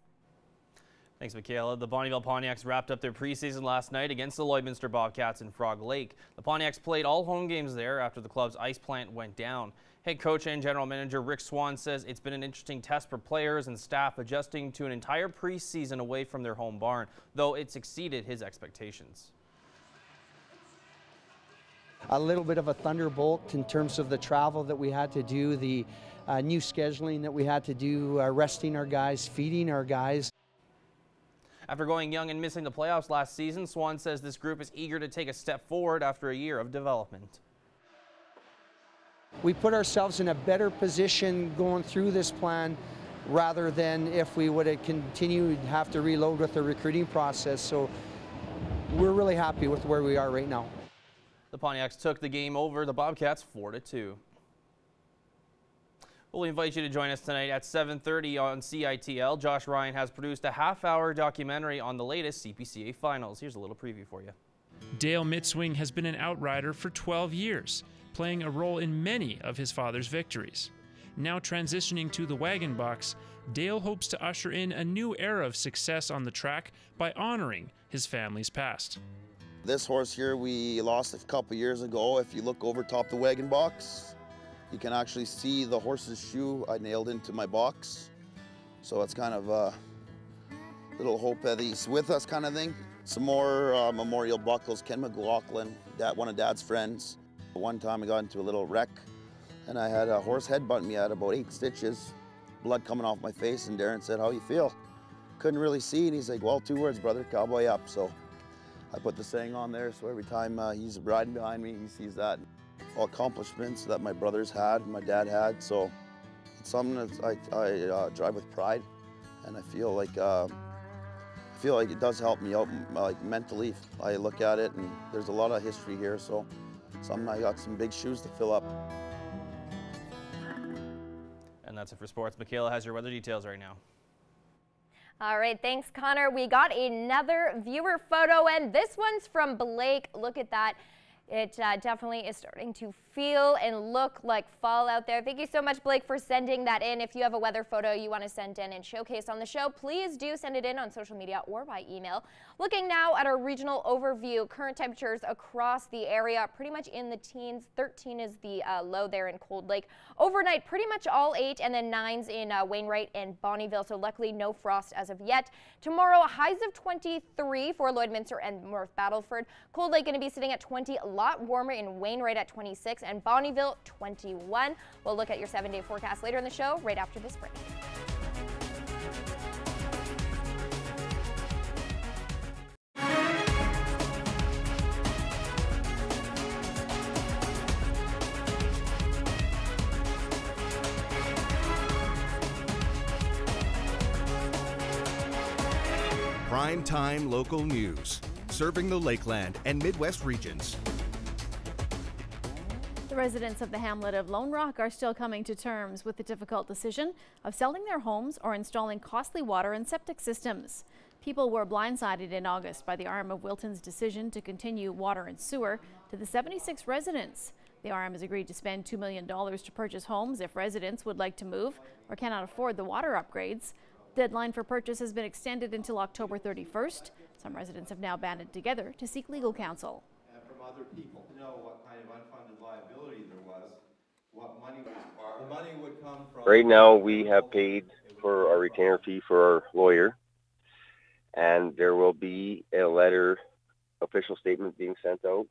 Thanks, Michaela. The Bonnyville Pontiacs wrapped up their preseason last night against the Lloydminster Bobcats in Frog Lake. The Pontiacs played all home games there after the club's ice plant went down. Head coach and general manager Rick Swan says it's been an interesting test for players and staff adjusting to an entire preseason away from their home barn, though it's exceeded his expectations. A little bit of a thunderbolt in terms of the travel that we had to do, the new scheduling that we had to do, resting our guys, feeding our guys. After going young and missing the playoffs last season, Swan says this group is eager to take a step forward after a year of development. We put ourselves in a better position going through this plan rather than if we would have continued to have to reload with the recruiting process. So we're really happy with where we are right now. The Pontiacs took the game over the Bobcats 4-2. We'll invite you to join us tonight at 7:30 on CITL. Josh Ryan has produced a half-hour documentary on the latest CPCA finals. Here's a little preview for you. Dale Mitswing has been an outrider for 12 years, playing a role in many of his father's victories. Now transitioning to the wagon box, Dale hopes to usher in a new era of success on the track by honoring his family's past. This horse here we lost a couple years ago. If you look over top the wagon box, you can actually see the horse's shoe I nailed into my box. So it's kind of a little hope that he's with us kind of thing. Some more memorial buckles. Ken McLaughlin, one of Dad's friends. One time I got into a little wreck and I had a horse headbutt me. I had about 8 stitches, blood coming off my face, and Darren said, "How you feel?" Couldn't really see, and he's like, "Well, 2 words, brother, cowboy up." So I put the saying on there, so every time he's riding behind me, he sees that. All accomplishments that my brothers had, my dad had, so it's something that I drive with pride, and I feel like it does help me out, like mentally. I look at it, and there's a lot of history here, so I got some big shoes to fill up. And that's it for sports. Michaela has your weather details right now. All right, thanks, Connor. We got another viewer photo, and this one's from Blake. Look at that. It definitely is starting to feel and look like fall out there. Thank you so much, Blake, for sending that in. If you have a weather photo you want to send in and showcase on the show, please do send it in on social media or by email. Looking now at our regional overview, current temperatures across the area pretty much in the teens. 13 is the low there in Cold Lake. Overnight, pretty much all 8, and then 9s in Wainwright and Bonnyville, so luckily no frost as of yet. Tomorrow, highs of 23 for Lloydminster and North Battleford. Cold Lake going to be sitting at 20, a lot warmer in Wainwright at 26, and Bonnyville 21. We'll look at your 7-day forecast later in the show, right after this break. Primetime local news, serving the Lakeland and Midwest regions. The residents of the hamlet of Lone Rock are still coming to terms with the difficult decision of selling their homes or installing costly water and septic systems. People were blindsided in August by the RM of Wilton's decision to continue water and sewer to the 76 residents. The RM has agreed to spend $2 million to purchase homes if residents would like to move or cannot afford the water upgrades. The deadline for purchase has been extended until October 31st. Some residents have now banded together to seek legal counsel. And from other people to know what kind of unfunded liability there was, what money was borrowed. The money would come from... Right now we have paid for our retainer fee for our lawyer, and there will be a letter official statement being sent out.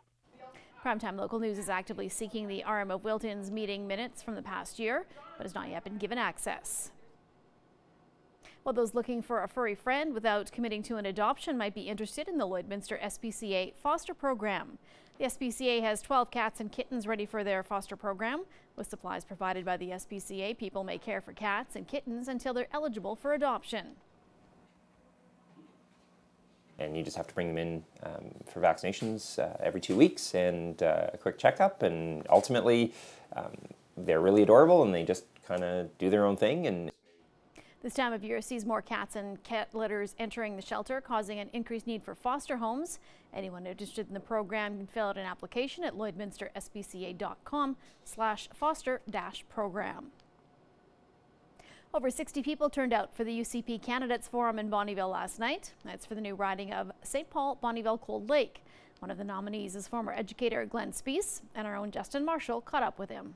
Primetime Local News is actively seeking the RM of Wilton's meeting minutes from the past year, but has not yet been given access. Well, those looking for a furry friend without committing to an adoption might be interested in the Lloydminster SPCA foster program. The SPCA has 12 cats and kittens ready for their foster program. With supplies provided by the SPCA, people may care for cats and kittens until they're eligible for adoption. And you just have to bring them in for vaccinations every 2 weeks and a quick checkup. And ultimately, they're really adorable and they just kind of do their own thing. And this time of year sees more cats and cat litters entering the shelter, causing an increased need for foster homes. Anyone interested in the program can fill out an application at lloydminsterspca.com/foster-program. Over 60 people turned out for the UCP Candidates Forum in Bonnyville last night. That's for the new riding of St. Paul, Bonnyville, Cold Lake. One of the nominees is former educator Glenn Speece, and our own Justin Marshall caught up with him.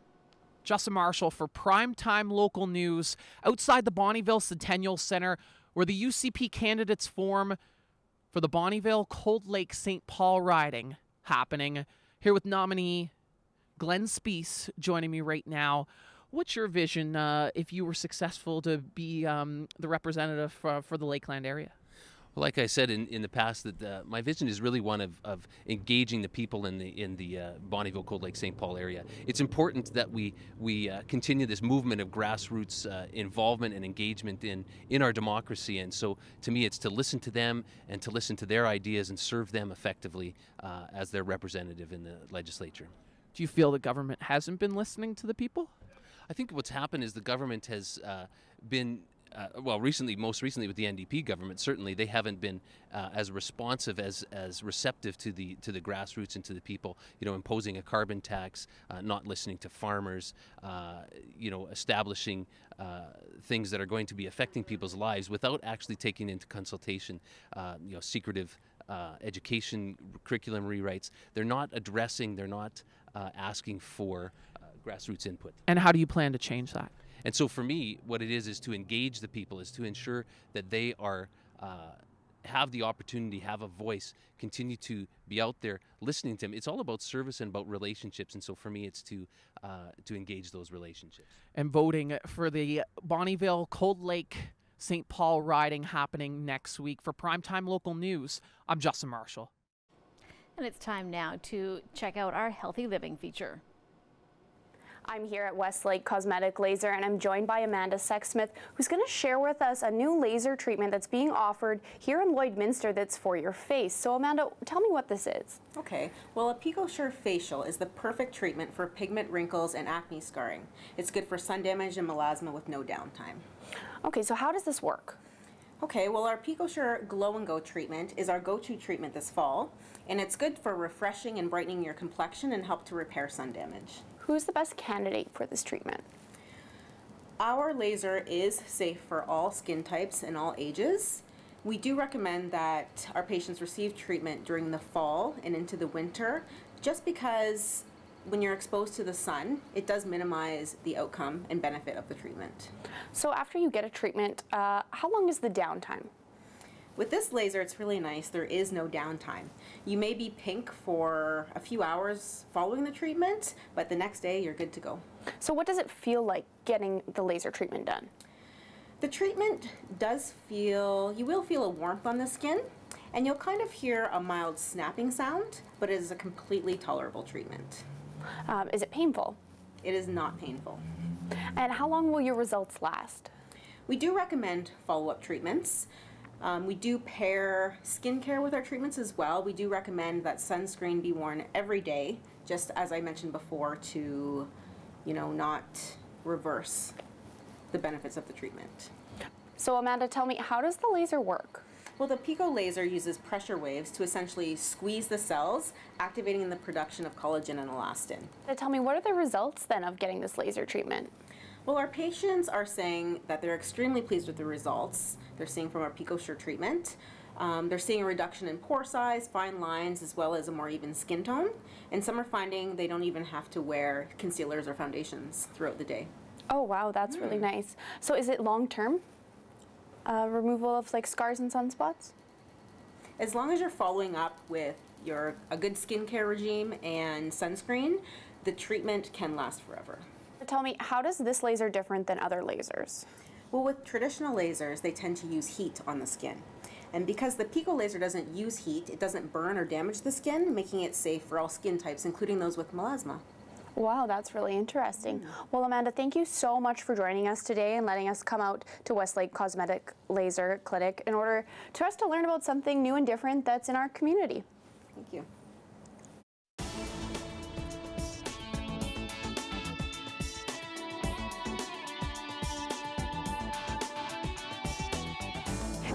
Justin Marshall for Primetime Local News outside the Bonnyville Centennial Center, where the UCP Candidates Forum for the Bonnyville Cold Lake St. Paul riding happening. Here with nominee Glenn Speece joining me right now. What's your vision if you were successful to be the representative for the Lakeland area? Well, like I said in the past, that my vision is really one of engaging the people in the Bonnyville, Cold Lake, St. Paul area. It's important that we continue this movement of grassroots involvement and engagement in our democracy. And so, to me, it's to listen to them and to listen to their ideas and serve them effectively as their representative in the legislature. Do you feel the government hasn't been listening to the people? I think what's happened is the government has been. Well, most recently with the NDP government, certainly they haven't been as responsive, as receptive to the grassroots and to the people. You know, imposing a carbon tax, not listening to farmers, establishing things that are going to be affecting people's lives without actually taking into consultation, secretive education curriculum rewrites. They're not addressing. They're not asking for grassroots input. And how do you plan to change that? And so for me, what it is to engage the people, is to ensure that they are have the opportunity, have a voice, continue to be out there listening to them. It's all about service and about relationships. And so for me, it's to engage those relationships. And voting for the Bonnyville Cold Lake St. Paul riding happening next week. For Primetime Local News, I'm Justin Marshall. And it's time now to check out our Healthy Living feature. I'm here at Westlake Cosmetic Laser, and I'm joined by Amanda Sexsmith, who's going to share with us a new laser treatment that's being offered here in Lloydminster that's for your face. So Amanda, tell me what this is. Okay, well, a PicoSure facial is the perfect treatment for pigment, wrinkles, and acne scarring. It's good for sun damage and melasma with no downtime. Okay, so how does this work? Okay, well, our PicoSure Glow and Go treatment is our go-to treatment this fall, and it's good for refreshing and brightening your complexion and help to repair sun damage. Who's the best candidate for this treatment? Our laser is safe for all skin types and all ages. We do recommend that our patients receive treatment during the fall and into the winter, just because when you're exposed to the sun, it does minimize the outcome and benefit of the treatment. So after you get a treatment, how long is the downtime? With this laser, it's really nice. There is no downtime. You may be pink for a few hours following the treatment, but the next day you're good to go. So what does it feel like getting the laser treatment done? The treatment does feel, you will feel a warmth on the skin, and you'll kind of hear a mild snapping sound, but it is a completely tolerable treatment. Is it painful? It is not painful. And how long will your results last? We do recommend follow-up treatments. We do pair skincare with our treatments as well. We do recommend that sunscreen be worn every day, just as I mentioned before, to, not reverse the benefits of the treatment. So Amanda, tell me, how does the laser work? Well, the Pico laser uses pressure waves to essentially squeeze the cells, activating the production of collagen and elastin. Tell me, what are the results then of getting this laser treatment? Well, our patients are saying that they're extremely pleased with the results they're seeing from our PicoSure treatment. They're seeing a reduction in pore size, fine lines, as well as a more even skin tone. And some are finding they don't even have to wear concealers or foundations throughout the day. Oh, wow, that's really nice. So is it long-term removal of like scars and sunspots? As long as you're following up with a good skincare regime and sunscreen, the treatment can last forever. Tell me, how does this laser different than other lasers? Well, with traditional lasers, they tend to use heat on the skin. And because the pico laser doesn't use heat, it doesn't burn or damage the skin, making it safe for all skin types, including those with melasma. Wow, that's really interesting. Well, Amanda, thank you so much for joining us today and letting us come out to Westlake Cosmetic Laser Clinic in order for us to learn about something new and different that's in our community. Thank you.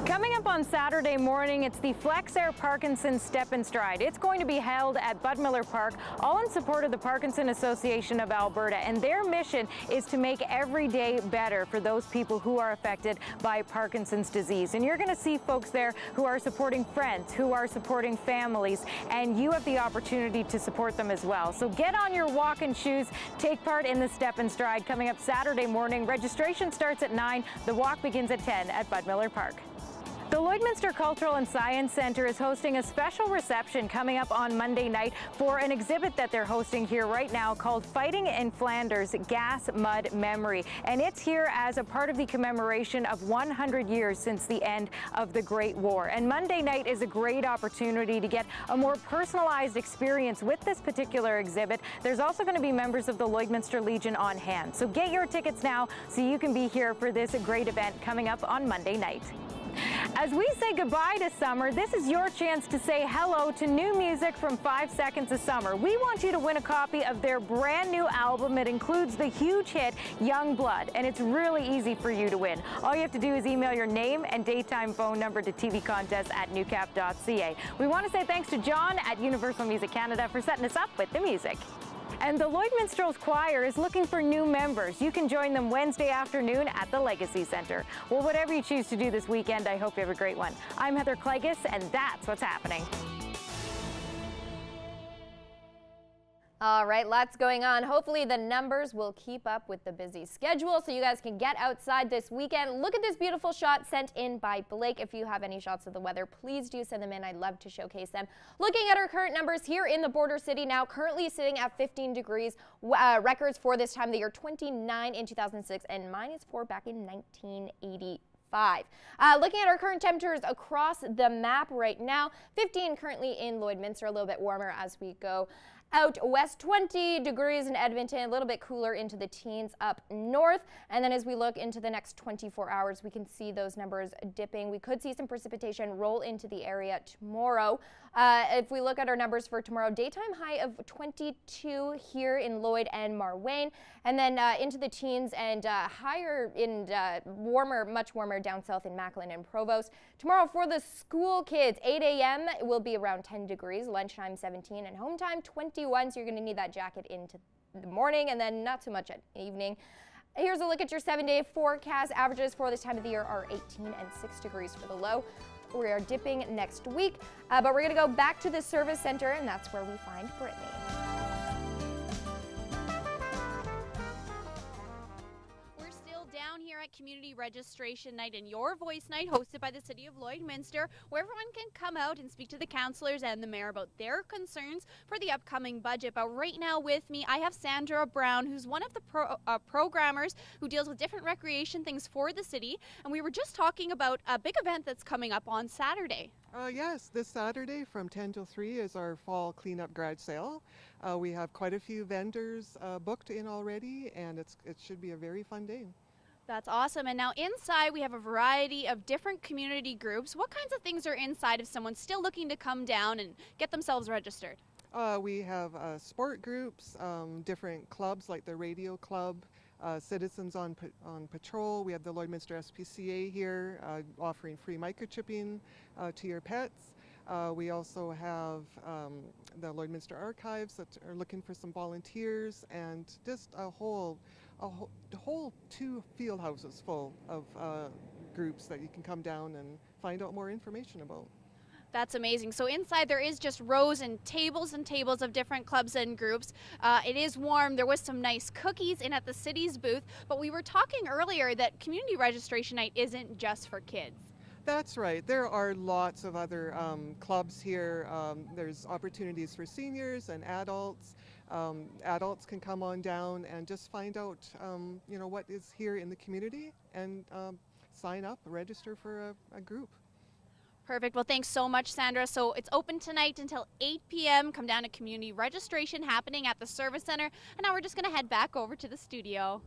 Coming up on Saturday morning, it's the Flex Air Parkinson's Step and Stride. It's going to be held at Bud Miller Park, all in support of the Parkinson Association of Alberta. And their mission is to make every day better for those people who are affected by Parkinson's disease. And you're going to see folks there who are supporting friends, who are supporting families, and you have the opportunity to support them as well. So get on your walking shoes, take part in the Step and Stride coming up Saturday morning. Registration starts at 9. The walk begins at 10 at Bud Miller Park. The Lloydminster Cultural and Science Centre is hosting a special reception coming up on Monday night for an exhibit that they're hosting here right now called Fighting in Flanders, Gas Mud Memory. And it's here as a part of the commemoration of 100 years since the end of the Great War. And Monday night is a great opportunity to get a more personalized experience with this particular exhibit. There's also going to be members of the Lloydminster Legion on hand. So get your tickets now so you can be here for this great event coming up on Monday night. As we say goodbye to summer, this is your chance to say hello to new music from 5 Seconds of Summer. We want you to win a copy of their brand new album. It includes the huge hit Young Blood, and it's really easy for you to win. All you have to do is email your name and daytime phone number to tvcontest@newcap.ca. We want to say thanks to John at Universal Music Canada for setting us up with the music. And the Lloydminstrels Choir is looking for new members. You can join them Wednesday afternoon at the Legacy Centre. Well, whatever you choose to do this weekend, I hope you have a great one. I'm Heather Klegus, and that's what's happening. All right, lots going on. Hopefully the numbers will keep up with the busy schedule so you guys can get outside this weekend. Look at this beautiful shot sent in by Blake. If you have any shots of the weather, please do send them in. I'd love to showcase them. Looking at our current numbers here in the border city now, currently sitting at 15 degrees. Records for this time of the year, 29 in 2006 and -4 back in 1985. Looking at our current temperatures across the map right now, 15 currently in Lloydminster, a little bit warmer as we go out west, 20 degrees in Edmonton, a little bit cooler into the teens up north. And then as we look into the next 24 hours, we can see those numbers dipping. We could see some precipitation roll into the area tomorrow. If we look at our numbers for tomorrow, daytime high of 22 here in Lloyd and Marwayne, and then into the teens and higher in warmer, much warmer down south in Macklin and Provost. Tomorrow for the school kids, 8 a.m. will be around 10 degrees, lunchtime 17, and home time 21, so you're going to need that jacket into the morning and then not so much at evening. Here's a look at your 7-day forecast. Averages for this time of the year are 18 and 6 degrees for the low. We are dipping next week, but we're going to go back to the service center, and that's where we find Brittany. Down here at Community Registration Night and Your Voice Night, hosted by the City of Lloydminster, where everyone can come out and speak to the councillors and the mayor about their concerns for the upcoming budget. But right now with me, I have Sandra Brown, who's one of the programmers who deals with different recreation things for the city. And we were just talking about a big event that's coming up on Saturday. Yes, this Saturday from 10 till 3 is our fall cleanup garage sale. We have quite a few vendors booked in already, and it should be a very fun day. That's awesome. And now inside we have a variety of different community groups. What kinds of things are inside if someone's still looking to come down and get themselves registered? We have sport groups, different clubs like the Radio Club, Citizens on Patrol. We have the Lloydminster SPCA here offering free microchipping to your pets. We also have the Lloydminster Archives that are looking for some volunteers, and just a whole 2 field houses full of groups that you can come down and find out more information about. That's amazing. So inside there is just rows and tables of different clubs and groups. It is warm. There was some nice cookies in at the city's booth, but we were talking earlier that Community Registration Night isn't just for kids. That's right. There are lots of other clubs here. There's opportunities for seniors and adults. Adults can come on down and just find out, you know, what is here in the community and sign up, register for a group. Perfect. Well, thanks so much, Sandra. So it's open tonight until 8 p.m. Come down to community registration happening at the Service Center. And now we're just going to head back over to the studio.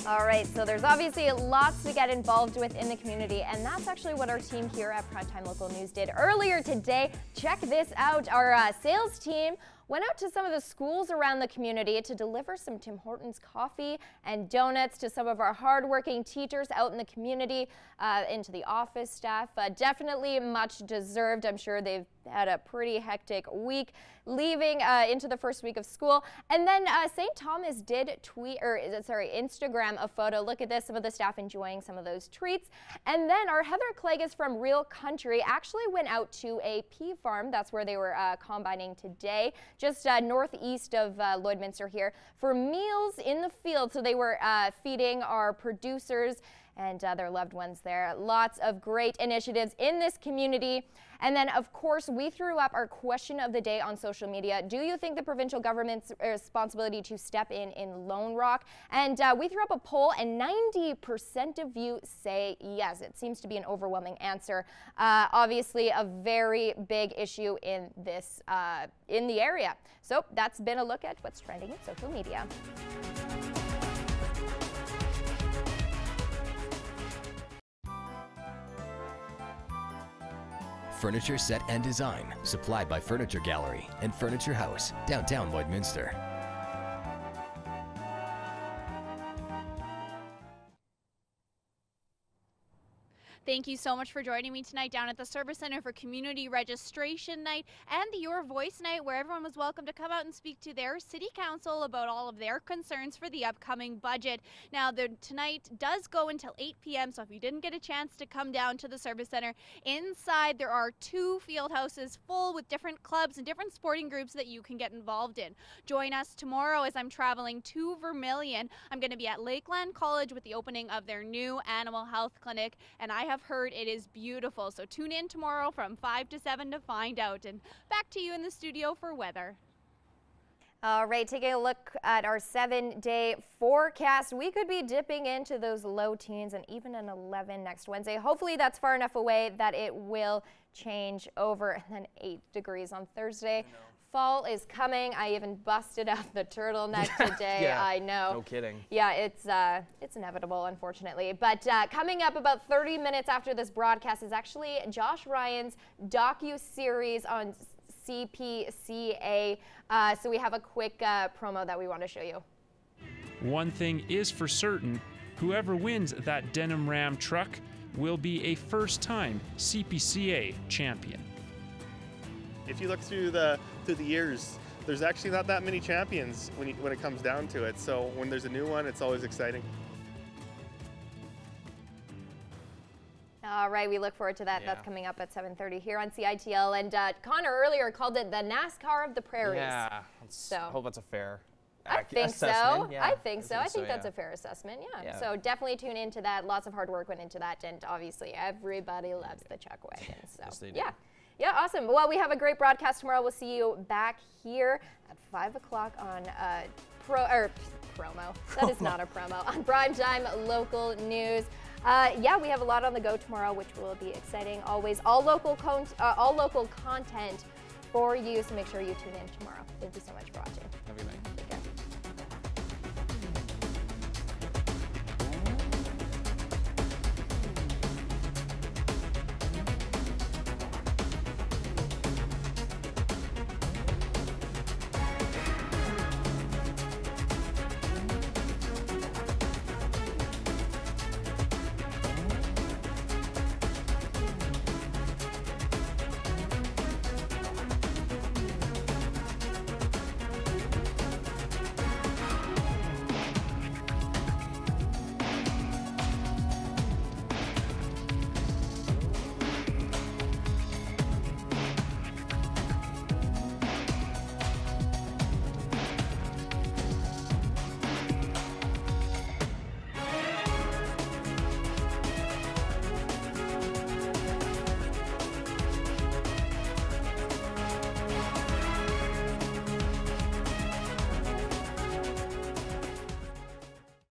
All right, so there's obviously lots to get involved with in the community, and that's actually what our team here at Primetime Local News did earlier today. Check this out. Our sales team went out to some of the schools around the community to deliver some Tim Hortons coffee and donuts to some of our hardworking teachers out in the community, into the office staff. Definitely much deserved. I'm sure they've had a pretty hectic week leaving into the first week of school. And then St. Thomas did Instagram a photo. Look at this, some of the staff enjoying some of those treats. And then our Heather Clegg from Real Country actually went out to a pea farm. That's where they were combining today, just northeast of Lloydminster here, for Meals in the Field. So they were feeding our producers and their loved ones there. Lots of great initiatives in this community. And then, of course, we threw up our question of the day on social media. Do you think the provincial government's responsibility to step in Lone Rock? And we threw up a poll, and 90% of you say yes. It seems to be an overwhelming answer. Obviously, a very big issue in this in the area. So that's been a look at what's trending in social media. Furniture set and design, supplied by Furniture Gallery and Furniture House, downtown Lloydminster. Thank you so much for joining me tonight down at the Service Center for Community Registration Night and Your Voice Night, where everyone was welcome to come out and speak to their city council about all of their concerns for the upcoming budget. Now, tonight does go until 8 p.m., so if you didn't get a chance to come down to the Service Center, inside there are 2 field houses full with different clubs and different sporting groups that you can get involved in. Join us tomorrow as I'm traveling to Vermilion. I'm going to be at Lakeland College with the opening of their new animal health clinic, and I have heard it is beautiful. So tune in tomorrow from 5 to 7 to find out. And back to you in the studio for weather. All right, taking a look at our 7-day forecast. We could be dipping into those low teens and even an 11 next Wednesday. Hopefully that's far enough away that it will change over, and then 8 degrees on Thursday. Fall is coming. I even busted out the turtleneck today. Yeah, I know. no kidding. Yeah, it's inevitable, unfortunately. But coming up about 30 minutes after this broadcast is actually Josh Ryan's docu-series on CPCA. So we have a quick promo that we want to show you. One thing is for certain, whoever wins that Denim Ram truck will be a first-time CPCA champion. If you look through the years, there's actually not that many champions when it comes down to it. So when there's a new one, it's always exciting. All right, we look forward to that. Yeah. That's coming up at 7:30 here on CITL. And Connor earlier called it the NASCAR of the prairies. Yeah, so I hope that's a fair assessment. So. Yeah, I think so. I think that's a fair assessment. Yeah. So definitely tune into that. Lots of hard work went into that, and obviously everybody loves the chuck wagon. So yes, they do. Yeah. Yeah, awesome. Well, we have a great broadcast tomorrow. We'll see you back here at 5 o'clock on promo. That is not a promo. On Primetime Local News. Yeah, we have a lot on the go tomorrow, which will be exciting. Always all local content for you. So make sure you tune in tomorrow. Thank you so much for watching. Have a good night.